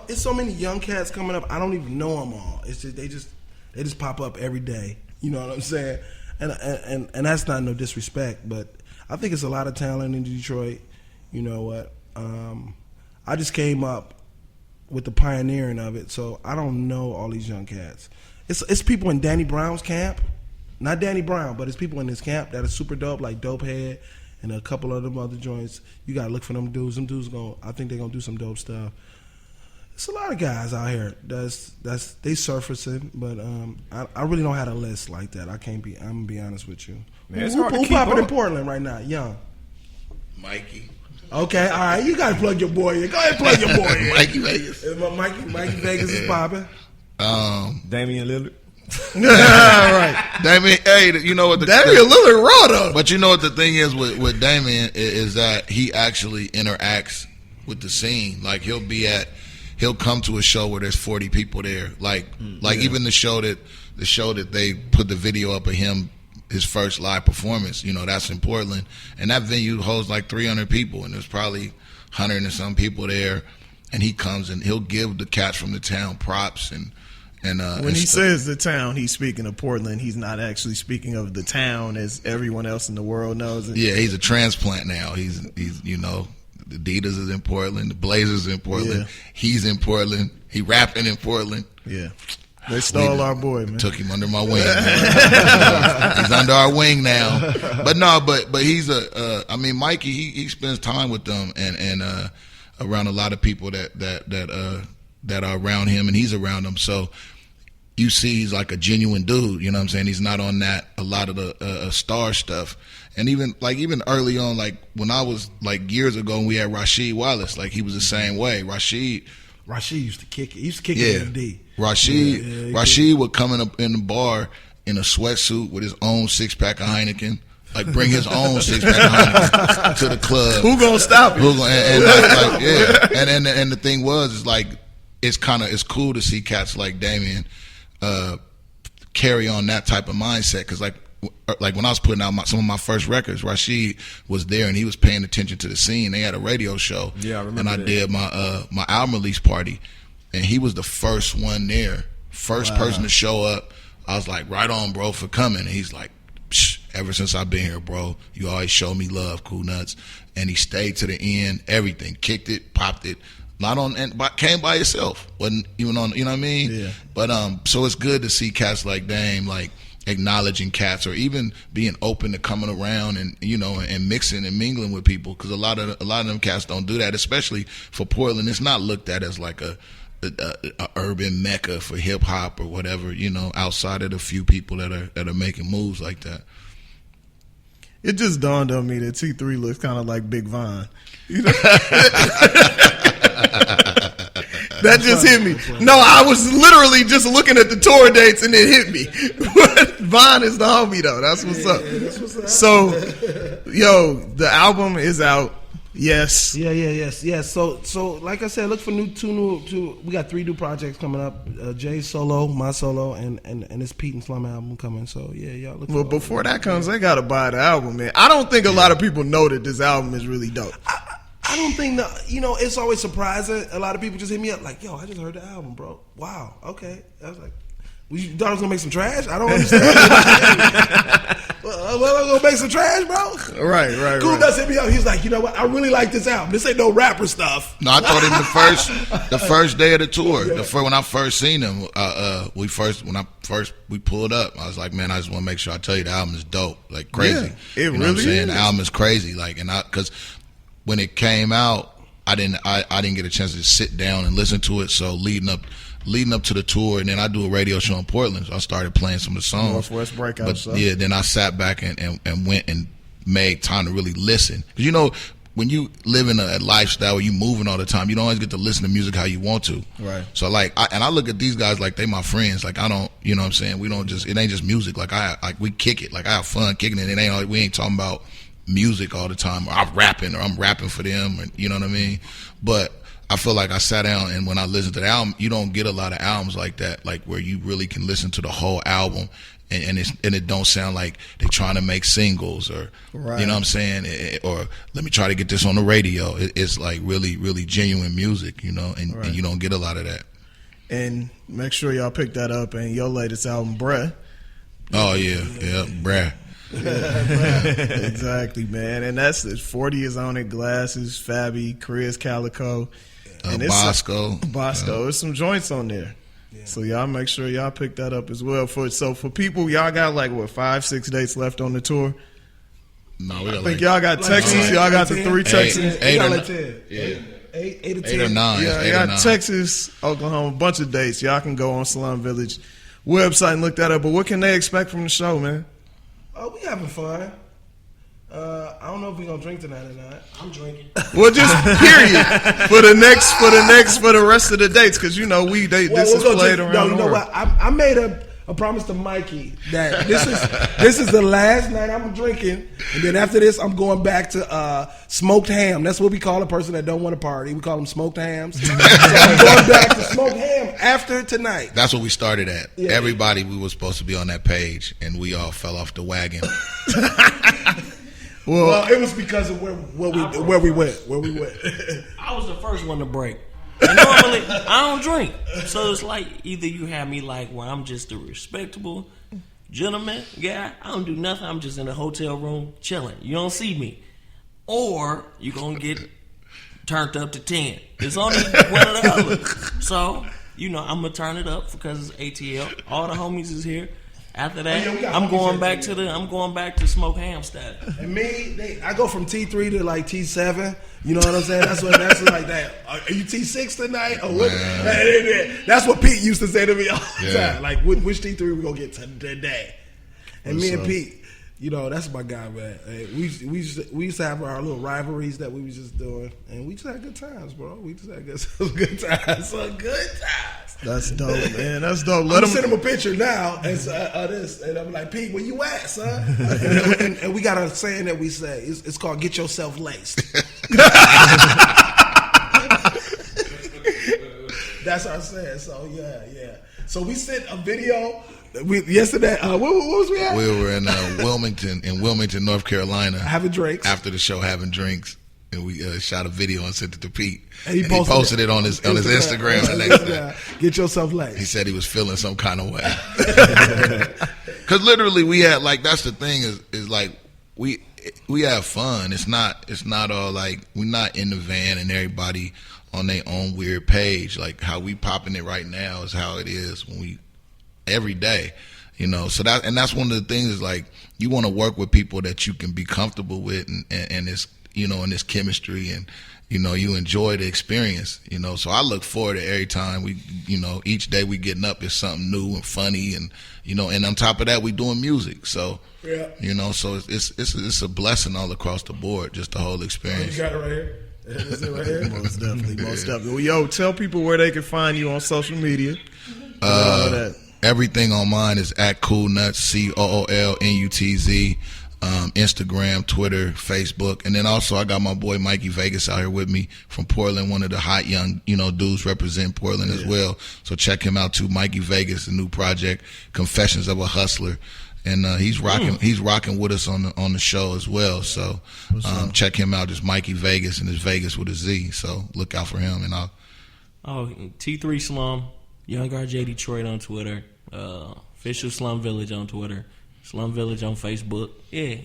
It's so many young cats coming up. I don't even know them all. It's just they just pop up every day. You know what I'm saying? And that's not no disrespect, but I think it's a lot of talent in Detroit. You know what? I just came up with the pioneering of it, so I don't know all these young cats. It's people in Danny Brown's camp, not Danny Brown, but it's people in his camp that are super dope, like Dope Head and a couple of them other joints. You gotta look for them dudes. Them dudes I think they're gonna do some dope stuff. It's a lot of guys out here they surfacing, but I really don't have a list like that. I'm gonna be honest with you. Man, it's who hard to keep popping in up. Portland right now? Young. Mikey. Okay, all right. You gotta plug your boy in. Go ahead and plug your boy in. Mikey Vegas. Mikey Vegas is popping. Damian Lillard. All right. Damian, hey, you know what? Damian Lillard raw though. But you know what the thing is with Damian is that he actually interacts with the scene. Like he'll come to a show where there's 40 people there. Even the show that they put the video up of him, his first live performance, that's in Portland. And that venue holds like 300 people and there's probably 100 and some people there. And he comes and he'll give the cats from the town props and when he says the town, he's speaking of Portland. He's not actually speaking of the town as everyone else in the world knows it. Yeah, he's a transplant now. He's the Adidas is in Portland. The Blazers in Portland. Yeah. He's in Portland. He rapping in Portland. Yeah. They stole our boy, man. Took him under my wing. He's under our wing now. But he's Mikey, he spends time with them and around a lot of people that are around him and he's around them. So, you see he's like a genuine dude. You know what I'm saying? He's not on that a lot of the star stuff. And even early on, like when I was like years ago, when we had Rasheed Wallace, like he was the same way. Rasheed used to kick it. He used to kick it in D. Rasheed would come in the bar in a sweatsuit with his own 6-pack of Heineken. Like bring his own 6-pack of Heineken to the club. Who gonna stop him? And the thing was, is like it's cool to see cats like Damien carry on that type of mindset, because like when I was putting out some of my first records, Rasheed was there and he was paying attention to the scene. They had a radio show, I remember and I that. did my album release party, and he was the first one there, first person to show up. I was like, right on, bro, for coming. And he's like, ever since I've been here, bro, you always show me love, Cool Nutz. And he stayed to the end, everything, kicked it, popped it. Came by himself, wasn't even on. You know what I mean? Yeah. But so it's good to see cats like Dame like acknowledging cats, or even being open to coming around and and mixing and mingling with people, because a lot of them cats don't do that, especially for Portland. It's not looked at as like a urban mecca for hip hop or whatever, outside of the few people that are making moves like that. It just dawned on me that T3 looks kind of like Big Von. That just hit me. No, I was literally just looking at the tour dates and it hit me. Von is the homie though. That's what's up. That's what's up. So, the album is out. Yes. Yeah. So like I said, look for two. We got 3 new projects coming up. Jay's solo, my solo, and it's Pete and Slum album coming. So yeah, y'all look. Well, before that comes, they gotta buy the album, man. I don't think a lot of people know that this album is really dope. I don't think it's always surprising. A lot of people just hit me up like, "Yo, I just heard the album, bro. Wow, okay." I was like, "You thought I was gonna make some trash? I don't understand." Well, I'm gonna make some trash, bro. Right. Cool Nutz hit me up. He's like, "You know what? I really like this album. This ain't no rapper stuff." No, I told him the first day of the tour. When I first seen him, we pulled up. I was like, "Man, I just want to make sure I tell you the album is dope, like crazy." Yeah, you know really what I'm saying? is. The album is crazy, like, because when it came out, I didn't get a chance to sit down and listen to it. So leading up to the tour, and then I do a radio show in Portland, so I started playing some of the songs. Northwest Breakout. But stuff. yeah, then I sat back and went and made time to really listen. Because when you live in a lifestyle where you moving all the time, you don't always get to listen to music how you want to. Right. So I look at these guys like they my friends. Like I don't, you know what I'm saying? It ain't just music. Like we kick it. Like I have fun kicking it. We ain't talking about music all the time, or I'm rapping for them, and you know what I mean? But I feel like I sat down, and when I listened to the album, you don't get a lot of albums like that, like where you really can listen to the whole album and it don't sound like they trying to make singles, or right. You know what I'm saying, or let me try to get this on the radio. It's like really, really genuine music, and you don't get a lot of that. And make sure y'all pick that up, and your latest album, Bruh. Oh yeah, Bruh. Exactly, man. And that's it. 40 is on it. Glasses, Fabby, Chris Calico, and Bosco. There's some joints on there. Yeah. So y'all make sure y'all pick that up as well. For people, y'all got 5-6 dates left on the tour. No, we got I think y'all got Texas. Y'all got the 3 Texas. 8 or 9. Yeah. 8 or 10. 8 or 9. Yeah, you got Texas, Oklahoma, a bunch of dates. Y'all can go on Slum Village website and look that up. But what can they expect from the show, man? Oh, we having fun. I don't know if we're gonna drink tonight or not. I'm drinking. Well, just period for the rest of the dates, because this is played around. No, you know what? I made a promise to Mikey that this is the last night I'm drinking, and then after this I'm going back to smoked ham. That's what we call a person that don't want to party. We call them smoked hams. So I'm going back to smoked ham after tonight. That's what we started at. Yeah. Everybody, we were supposed to be on that page, and we all fell off the wagon. Well, it was because of where we went. I was the first one to break. And normally, I don't drink. So it's like either you have me like where I'm just a respectable gentleman guy. I don't do nothing. I'm just in a hotel room chilling. You don't see me. Or you're going to get turned up to 10. It's only one or the other. So, I'm going to turn it up because it's ATL. All the homies is here. After that, Oh, yeah, we got I'm homies going here, back to smoke ham status. And me, I go from T3 to like T7. You know what I'm saying? That's like that. Are you T6 tonight? Or what? That's what Pete used to say to me all the time. Like, which T3 we gonna get today? And me and Pete, you know, that's my guy, man. We used to have our little rivalries that we was just doing, and we just had good times, bro. We just had some good times. That's dope, man. That's dope. Let him send him a picture now and this, and I'm like, Pete, where you at, son? and we got a saying that we say. It's called "Get yourself laced." That's our saying. So yeah. So we sent a video. Yesterday, where was we at? We were in Wilmington, North Carolina, having drinks after the show, and we shot a video and sent it to Pete. And he posted it on his Instagram the next day. Get yourself laced. He said he was feeling some kind of way. Because literally, we had that's the thing is like we have fun. It's not all like we're not in the van and everybody on their own weird page. Like how we popping it right now is how it is when we every day. You know, so that's one of the things is like you want to work with people that you can be comfortable with and it's, you know, and this chemistry and, you know, you enjoy the experience, you know. So I look forward to every time we, you know, each day we getting up is something new and funny and, you know, and on top of that we doing music. So, you know, so it's a blessing all across the board, just the whole experience. You got it right here. Is it right here? Most definitely. Well, yo, tell people where they can find you on social media. Everything on mine is at Cool Nutz, COOLNUTZ. Instagram, Twitter, Facebook, and then also I got my boy Mikey Vegas out here with me from Portland, one of the hot young, you know, dudes represent Portland as well. So check him out too, Mikey Vegas, the new project, Confessions of a Hustler, and he's rocking with us on the show as well. So check him out, just Mikey Vegas, and it's Vegas with a Z. So look out for him, and T3 Slum, Young RJ Detroit on Twitter, official Slum Village on Twitter. Slum Village on Facebook. Yeah.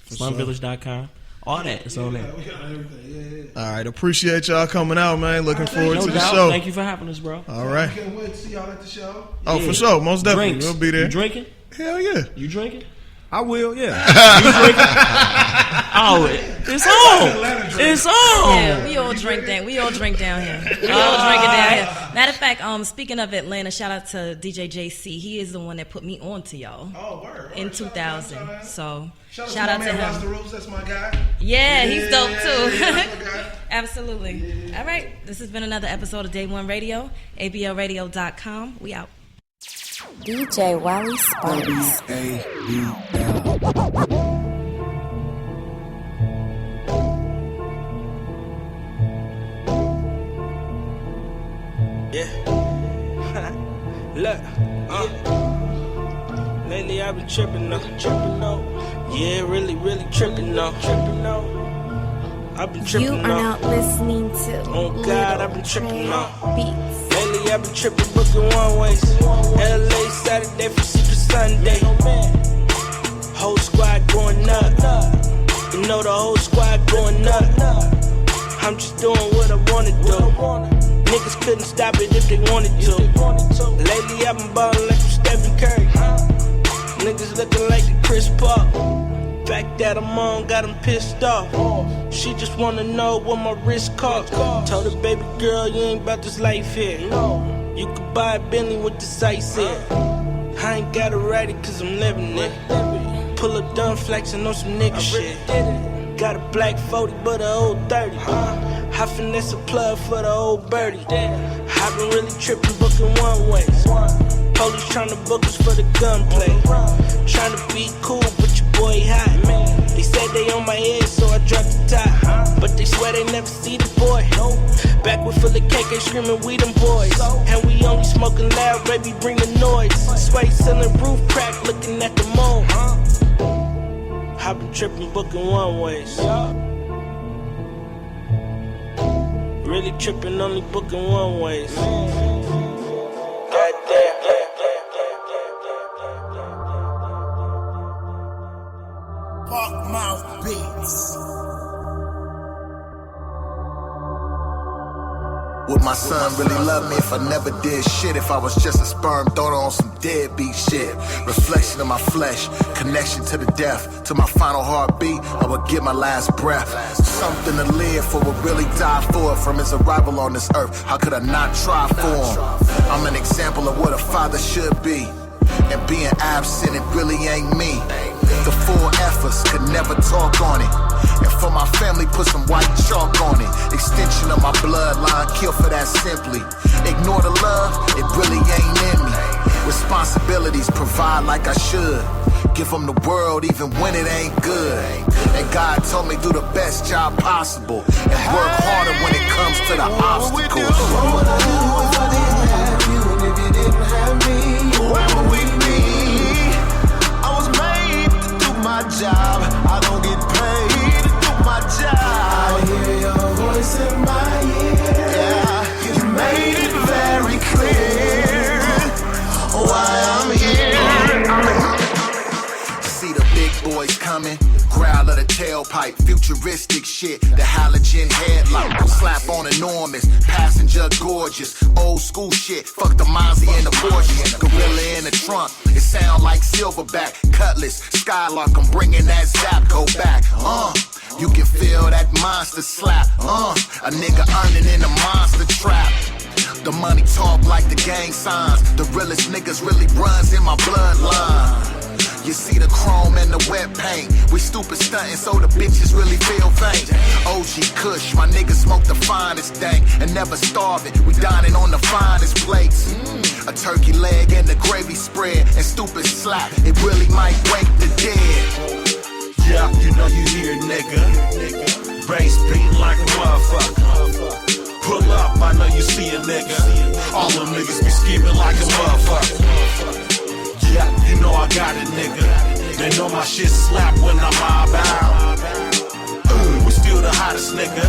SlumVillage.com. All that. It's on there. All right. Appreciate y'all coming out, man. Looking forward to the doubt. show. Thank you for having us, bro. All right. Can't wait to see y'all at the show. Oh, for sure. Most definitely. Drinks. We'll be there. You drinking? Hell yeah. You drinking? I will, yeah. You drinking? Oh, it's on. It's on. Yeah, we all drink down. We all drink down here. We all drinking down here. Matter of fact, speaking of Atlanta, shout out to DJ JC. He is the one that put me on to y'all. Oh, word. In 2000. So shout out to him. Rasta Rules, that's my guy. Yeah, he's dope too. Absolutely. All right, this has been another episode of Day One Radio. ABLRadio.com. We out. DJ Wally Sparks. Look, lately I've been tripping though. Yeah, really tripping though. I've been tripping. You are now listening to Oh God, I've been tripping though. Beats. Lately I've been tripping, booking one ways. LA Saturday for Secret Sunday. Whole squad going up. You know the whole squad going up. I'm just doing what I wanna do. Niggas couldn't stop it if they wanted to. Lately I've been ballin' like I'm Stephen Curry. Niggas looking like the Chris Paul. Fact that I'm on got them pissed off. She just wanna know what my wrist cost. Told her, baby girl, you ain't about this life here. You could buy a Bentley with the sights here. I ain't gotta write it cause I'm living it. Pull up done flexing on some nigga shit. Got a black 40 but a old 30. I finesse a plug for the old birdie. I been really tripping, booking one ways. Police tryna book us for the gunplay. Tryna be cool, but your boy hot. They said they on my head, so I dropped the top. But they swear they never see the boy. Back with full of KK screaming, we them boys. And we only smoking loud, baby, bring the noise. Sway selling roof crack, looking at the moon. I been tripping, booking one ways. Really tripping, only booking one ways. Goddamn. Park Mouth Beats. Would my son really love me if I never did shit? If I was just a sperm donor on some deadbeat shit? Reflection of my flesh, connection to the death. To my final heartbeat, I would get my last breath. Something to live for, would really die for it. From his arrival on this earth, how could I not try for him? I'm an example of what a father should be. And being absent, it really ain't me. The full efforts could never talk on it. And for my family, put some white chalk on it. Extension of my bloodline, kill for that simply. Ignore the love, it really ain't in me. Responsibilities, provide like I should. Give them the world even when it ain't good. And God told me do the best job possible. And work harder when it comes to the obstacles. What would I do if I didn't have you? And if you didn't have me, where would we be? I was made to do my job. I don't get paid to do my job. I hear your voice in my ear. Yeah, you made it very clear why I'm here. See the big boys coming, growl of the tailpipe, futuristic shit, the halogen headlight, slap on enormous, passenger gorgeous, old school shit, fuck the Mozzie and the Porsche, gorilla in the trunk, it sound like Silverback, Cutlass, Skylark, I'm bringing that Zapco back, you can feel that monster slap, a nigga earning in a monster trap. The money talk like the gang signs, the realest niggas really runs in my bloodline. You see the chrome and the wet paint. We stupid stunting so the bitches really feel faint. OG Kush, my niggas smoke the finest dank. And never starving, we dining on the finest plates. A turkey leg and the gravy spread. And stupid slap, it really might wake the dead. Yeah, you know you hear nigga. Bass beat like a motherfucker. Pull up, I know you see a nigga. All them niggas be scheming like a motherfucker. Yeah, you know I got it, nigga. They know my shit slap when I'm mob out. We still the hottest, nigga.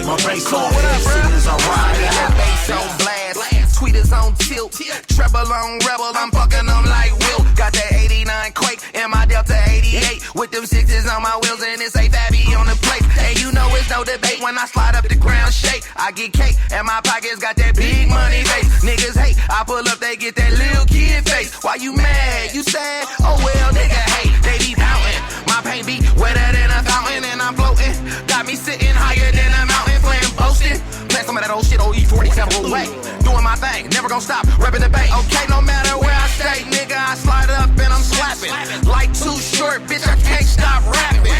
My bass on head as soon as I ride out. Bass on blast, tweeters on tilt, treble on rebel, I'm fucking them like Will. Got that 89 Quake in my Delta 88 with them sixes on my wheels and it's a Fabby on the plate. And you know it's no debate when I slide up the ground shake. I get cake and my pockets got that big money face. Niggas hate, I pull up, they get that little kid face. Why you mad? You sad? Oh well, nigga hate. They be pouting. My paint be wetter than a fountain and I'm floating. Got me sitting higher than a mountain, playing boasting. Playing some of that old shit, old E47 away. Doing my thing, never gonna stop, repping the bay. Okay, no matter where I stay, nigga, I slide up and I'm slapping. Like Too Short, bitch, I can't stop rapping.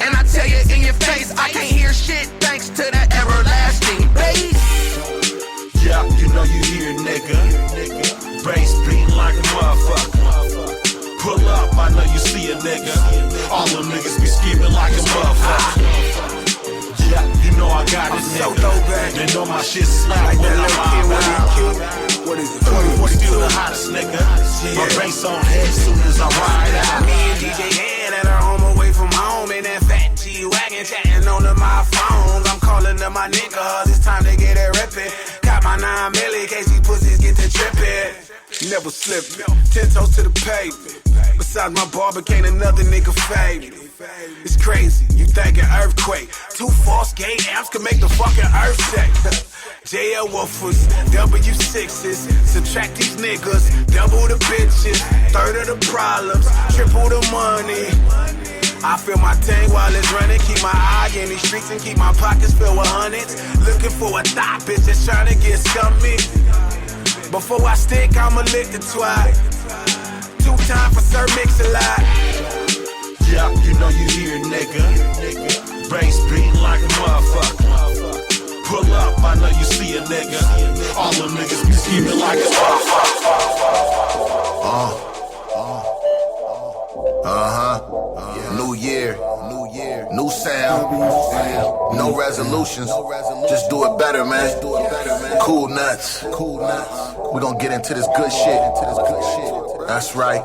And I tell you in your face, I can't hear shit thanks to that everlasting bass. Yeah, you know you hear nigga. Bass beat like a motherfucker. Pull up, I know you see a nigga. All them niggas be scheming like a motherfucker. Yeah, you know I got it, nigga. They know my shit slap when I'm out. What is it? We still the hottest, nigga. My bass on head as soon as I ride out. Me and DJ Head at our home away from home in that fat G-Wagon, chatting on my phones. I'm calling them my niggas, it's time to get it rippin'. Got my 9 milli, in case these pussies get to trippin'. Never slippin', 10 toes to the pavement. Besides my barber, can't another nigga fade me. It's crazy, you thinking earthquake. 2 false gate amps could make the fucking earth shake. JL woofers, W6s, subtract these niggas, double the bitches, third of the problems, triple the money. I feel my tank while it's running, keep my eye in these streets and keep my pockets filled with hundreds. Looking for a thought bitch that's trying to get scummy. Before I stick, I'ma lick the twat. 2 times for Sir Mix-a-Lot. Yeah, you know you hear nigga. Bass beat like a motherfucker. Pull up, I know you see a nigga. All them niggas be scheming like a New year, new sound, no resolutions. Just do it better, man. Cool Nutz. We gonna get into this good shit. That's right.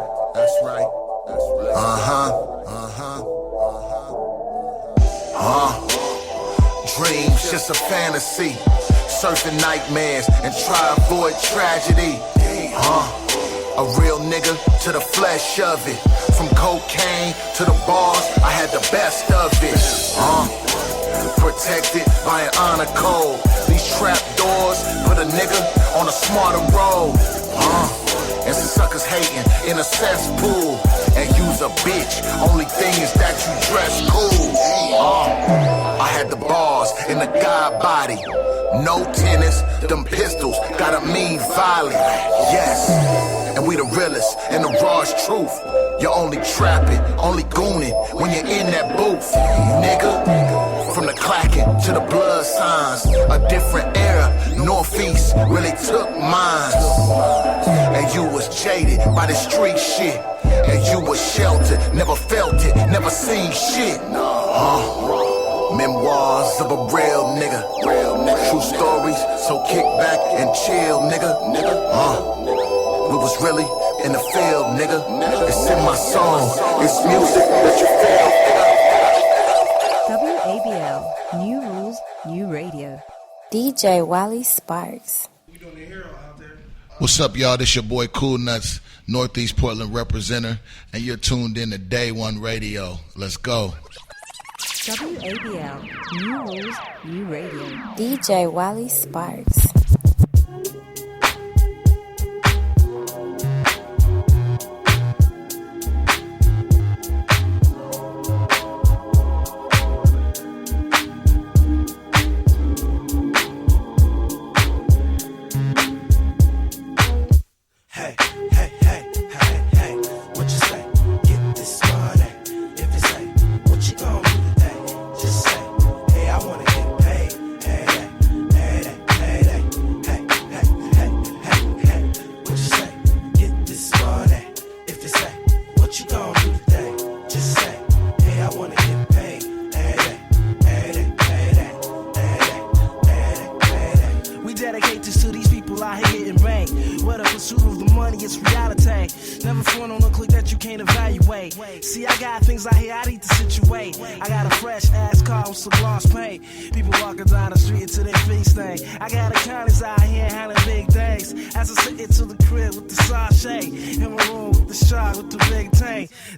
Dreams, just a fantasy. Surfing nightmares and try avoid tragedy. A real nigga to the flesh of it. From cocaine to the bars, I had the best of it. protected by an honor code. These trap doors put a nigga on a smarter road. And suckers hating in a cesspool. And you's a bitch, only thing is that you dress cool. I had the bars in the God body. No tennis, them pistols got a mean violent. Yes, and we the realest and the rawest truth. You're only trapping, only gooning when you're in that booth, nigga. From the clacking to the blood signs, a different era. Northeast really took mine. And you was jaded by the street shit. And you was sheltered, never felt it, never seen shit. Memoirs of a real nigga. True stories, so kick back and chill, nigga. We was really in the field, nigga. It's in my song, it's music that you feel. WABL, new rules, new radio. DJ Wally Sparks. What's up, y'all? This your boy Cool Nutz, Northeast Portland representative, and you're tuned in to Day One Radio. Let's go. WABL, new rules, new radio. DJ Wally Sparks.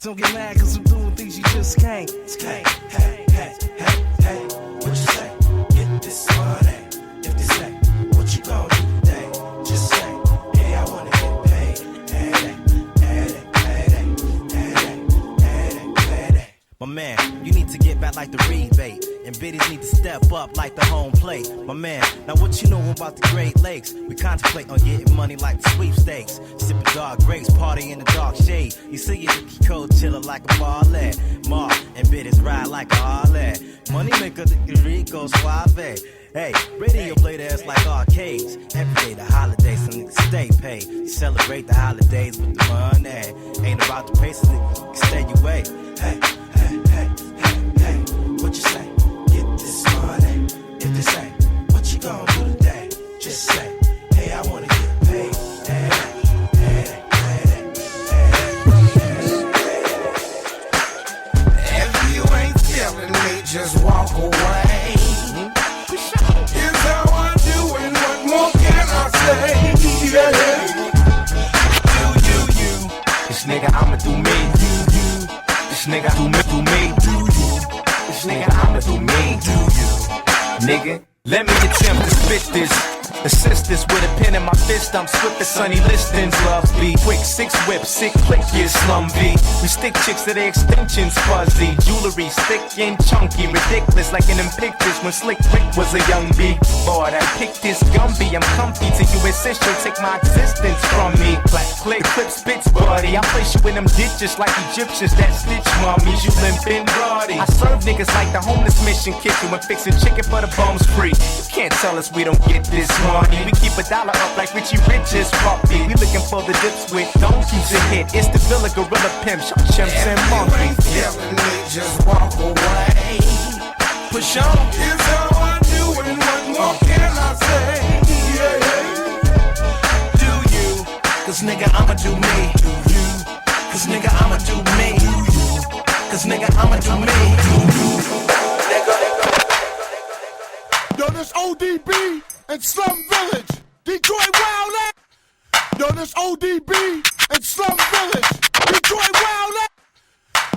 Don't get mad cause I'm doing things you just can't. Hey, what you say? Get this money. If they say, what you gon' do today? Just say, hey, I wanna get paid. My man, you need to get back like the rebate. And biddies need to step up like the home plate. My man, now what you know about the Great Lakes? We contemplate on getting money like the sweepstakes. Sipping dark grapes, party in the dark shade. You see your Nicky Code chillin' like a ballet. Mar and biddies ride like a Harley. Money maker, the Rico Suave. Hey, radio play the ass like arcades. Every day the holidays, some niggas stay paid. You celebrate the holidays with the money. Ain't about the pace, so niggas stay away. Hey, what you say? Get this money. If they say, what you gon' do today? Just say, hey, I wanna get paid. If you ain't feeling me, just walk away. Here's how I do and what more can I say? You. This nigga, I'ma do me. This nigga, do me. This nigga, I'ma do me. Nigga, let me attempt to spit this. Assist this with a pen in my fist. I'm swift as sunny listings. Love be quick, 6 whips, 6 click, yeah, Slum V. We stick chicks to their extensions, fuzzy. Jewelry thick and chunky, ridiculous like in them pictures when Slick Rick was a young B. Boy, I picked this Gumby. I'm comfy till you insist you'll take my existence from me. Clack, click, clip, spits, buddy. I place you in them ditches like Egyptians that stitch mummies. You limp and bloody. I serve niggas like the homeless mission kitchen when fixing chicken for the bums free. You can't tell us we don't get this money. We keep a dollar up like Richie Rich's puppy. We looking for the dips with donkeys and hit. It's the Villa Gorilla Pimp, shot chimps and monkeys. Feeling me, just walk away. Push on. Here's how I do and what more can I say? Do you? Cause nigga, I'ma do me. Do you? Cause nigga, I'ma do me. Do you? Cause nigga, I'ma do me. Do you? Yo, this ODB and Slum Village, Detroit Wildin'. Yo, this ODB and Slum Village, Detroit Wildin'.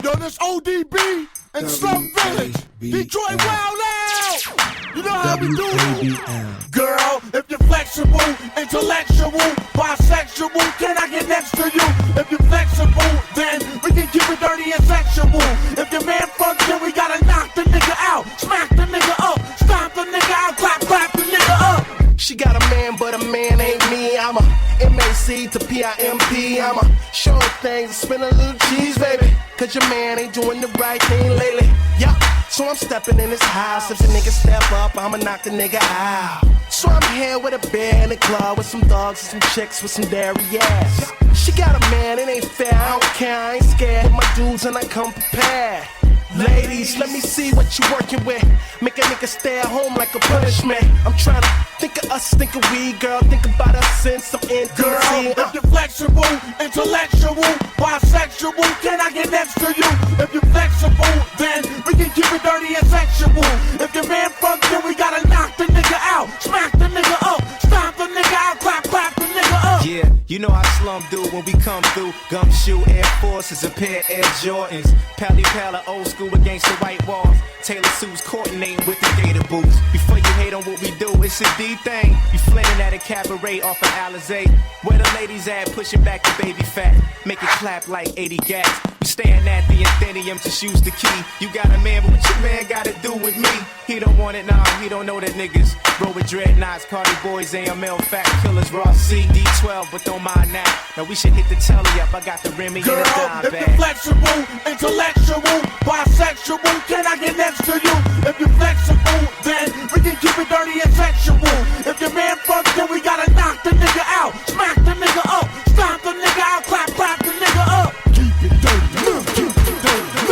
Yo, this ODB and Slum Village, Detroit Wildin'. You know how we do it. WABL. Girl, if you're flexible, intellectual, bisexual, can I get next to you? If you're flexible, then we can keep it dirty and sexual. If your man fucks, then we gotta knock the nigga out, smack the nigga up, stomp the nigga out, clap the nigga up. She got a man, but a man ain't me. I'm a MAC to PIMP. I'm a showing things, spin a little cheese, baby. Cause your man ain't doing the right thing lately. Yeah, so I'm stepping in his house. If the nigga step up, I'ma knock the nigga out. So I'm here with a bear in the club with some dogs and some chicks with some dairy ass. She got a man, it ain't fair, I don't care, I ain't scared. Hit my dudes and I come prepared. Ladies, let me see what you working with. Make a nigga stay at home like a punishment. I'm trying to think of us, think of we, girl. Think about us in some intimacy. Girl, if you're flexible, intellectual, bisexual, can I get next to you? If you're flexible, then we can keep it dirty and sexual. If your man fucks, then we gotta knock the nigga out, smack the nigga up, stomp the nigga out, clap the nigga up. Yeah, you know how Slum do when we come through. Gumshoe, Air Forces, a pair of Air Jordans. Pally Pala, old school against the white walls. Taylor suits coordinating with the gator boots. Before you hate on what we do, it's a D thing. You flitting at a cabaret off of Alizé. Where the ladies at, pushing back the baby fat. Make it clap like 80 gas. You staring at the Infinitium to choose the key. You got a man, but what your man gotta do with me? He don't want it, nah, he don't know that niggas roll with dreadnoughts, Cardi boys, AML, fat killers, raw CD12, but don't mind now. Now we should hit the telly up, I got the Remy Girl, in the dime if bag. you're flexible, intellectual, bisexual, can I get next to you? If you're flexible, then we can keep it dirty and sexual. If your man fucks, then we gotta knock the nigga out, smack the nigga up, stomp the nigga out, clap the nigga up. Keep it dirty, keep it dirty,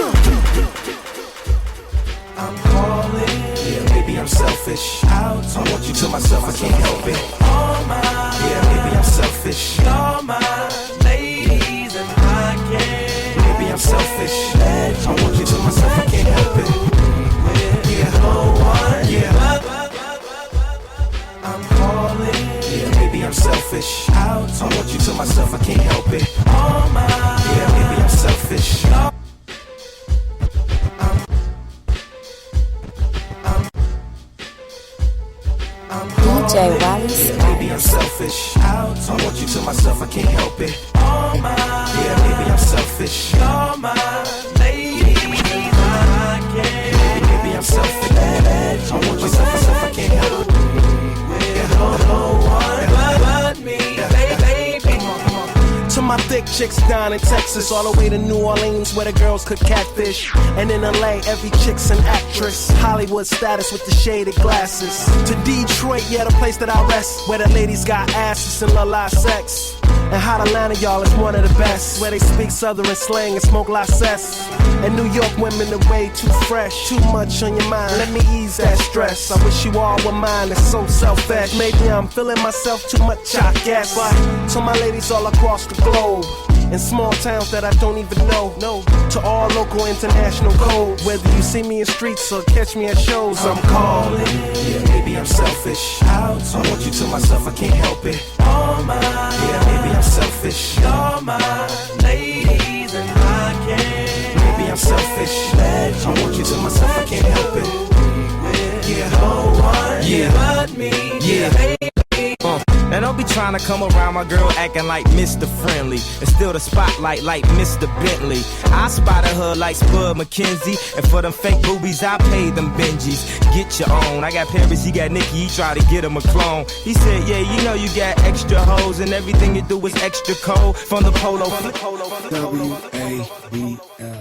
I'm calling. Yeah, maybe I'm selfish. I want you to myself, I can't help it. All mine. Yeah, maybe I'm selfish. All mine, ladies, and I can't. Maybe I'm selfish. I want you to myself, I can't help it. Yeah, no one. Yeah, I'm calling. Yeah, maybe I'm selfish. I want you to myself, I can't help it. All mine. Yeah, maybe I'm selfish. DJ Wally Spike. Maybe I'm selfish. I want you to myself, I can't help it. All mine. Yeah, maybe I'm selfish. All mine, ladies, and I can't. Maybe I'm selfish. I want you to myself, I can't help it. Yeah, no one but me, baby. To my thick chicks down in Texas, all the way to New Orleans where the girls could catfish. And in LA, every chick's an actress. Hollywood status with the shaded glasses. To Detroit, yeah, the place that I rest, where the ladies got asses and love live sex. And hot Atlanta, y'all, is one of the best, where they speak Southern slang and smoke la cess. And New York women are way too fresh. Too much on your mind, let me ease that stress. I wish you all were mine, it's so selfish. Maybe I'm feeling myself too much, I guess. But to my ladies all across the globe, in small towns that I don't even know, to all local international code. Whether you see me in streets or catch me at shows, I'm calling. Yeah, maybe I'm selfish. I want you to myself, I can't help it. All mine. Yeah, maybe I'm selfish. All mine, ladies, and I can't. Maybe I'm selfish. I want you to myself, I can't help it. Yeah, no one, yeah, but me, Yeah. baby. Now don't be trying to come around my girl acting like Mr. Friendly and steal the spotlight like Mr. Bentley. I spotted her like Spud McKenzie, and for them fake boobies I paid them Benjis. Get your own. I got Paris, he got Nicki, he tried to get him a clone. He said, yeah, you know you got extra hoes and everything you do is extra cold. From the polo. WABL.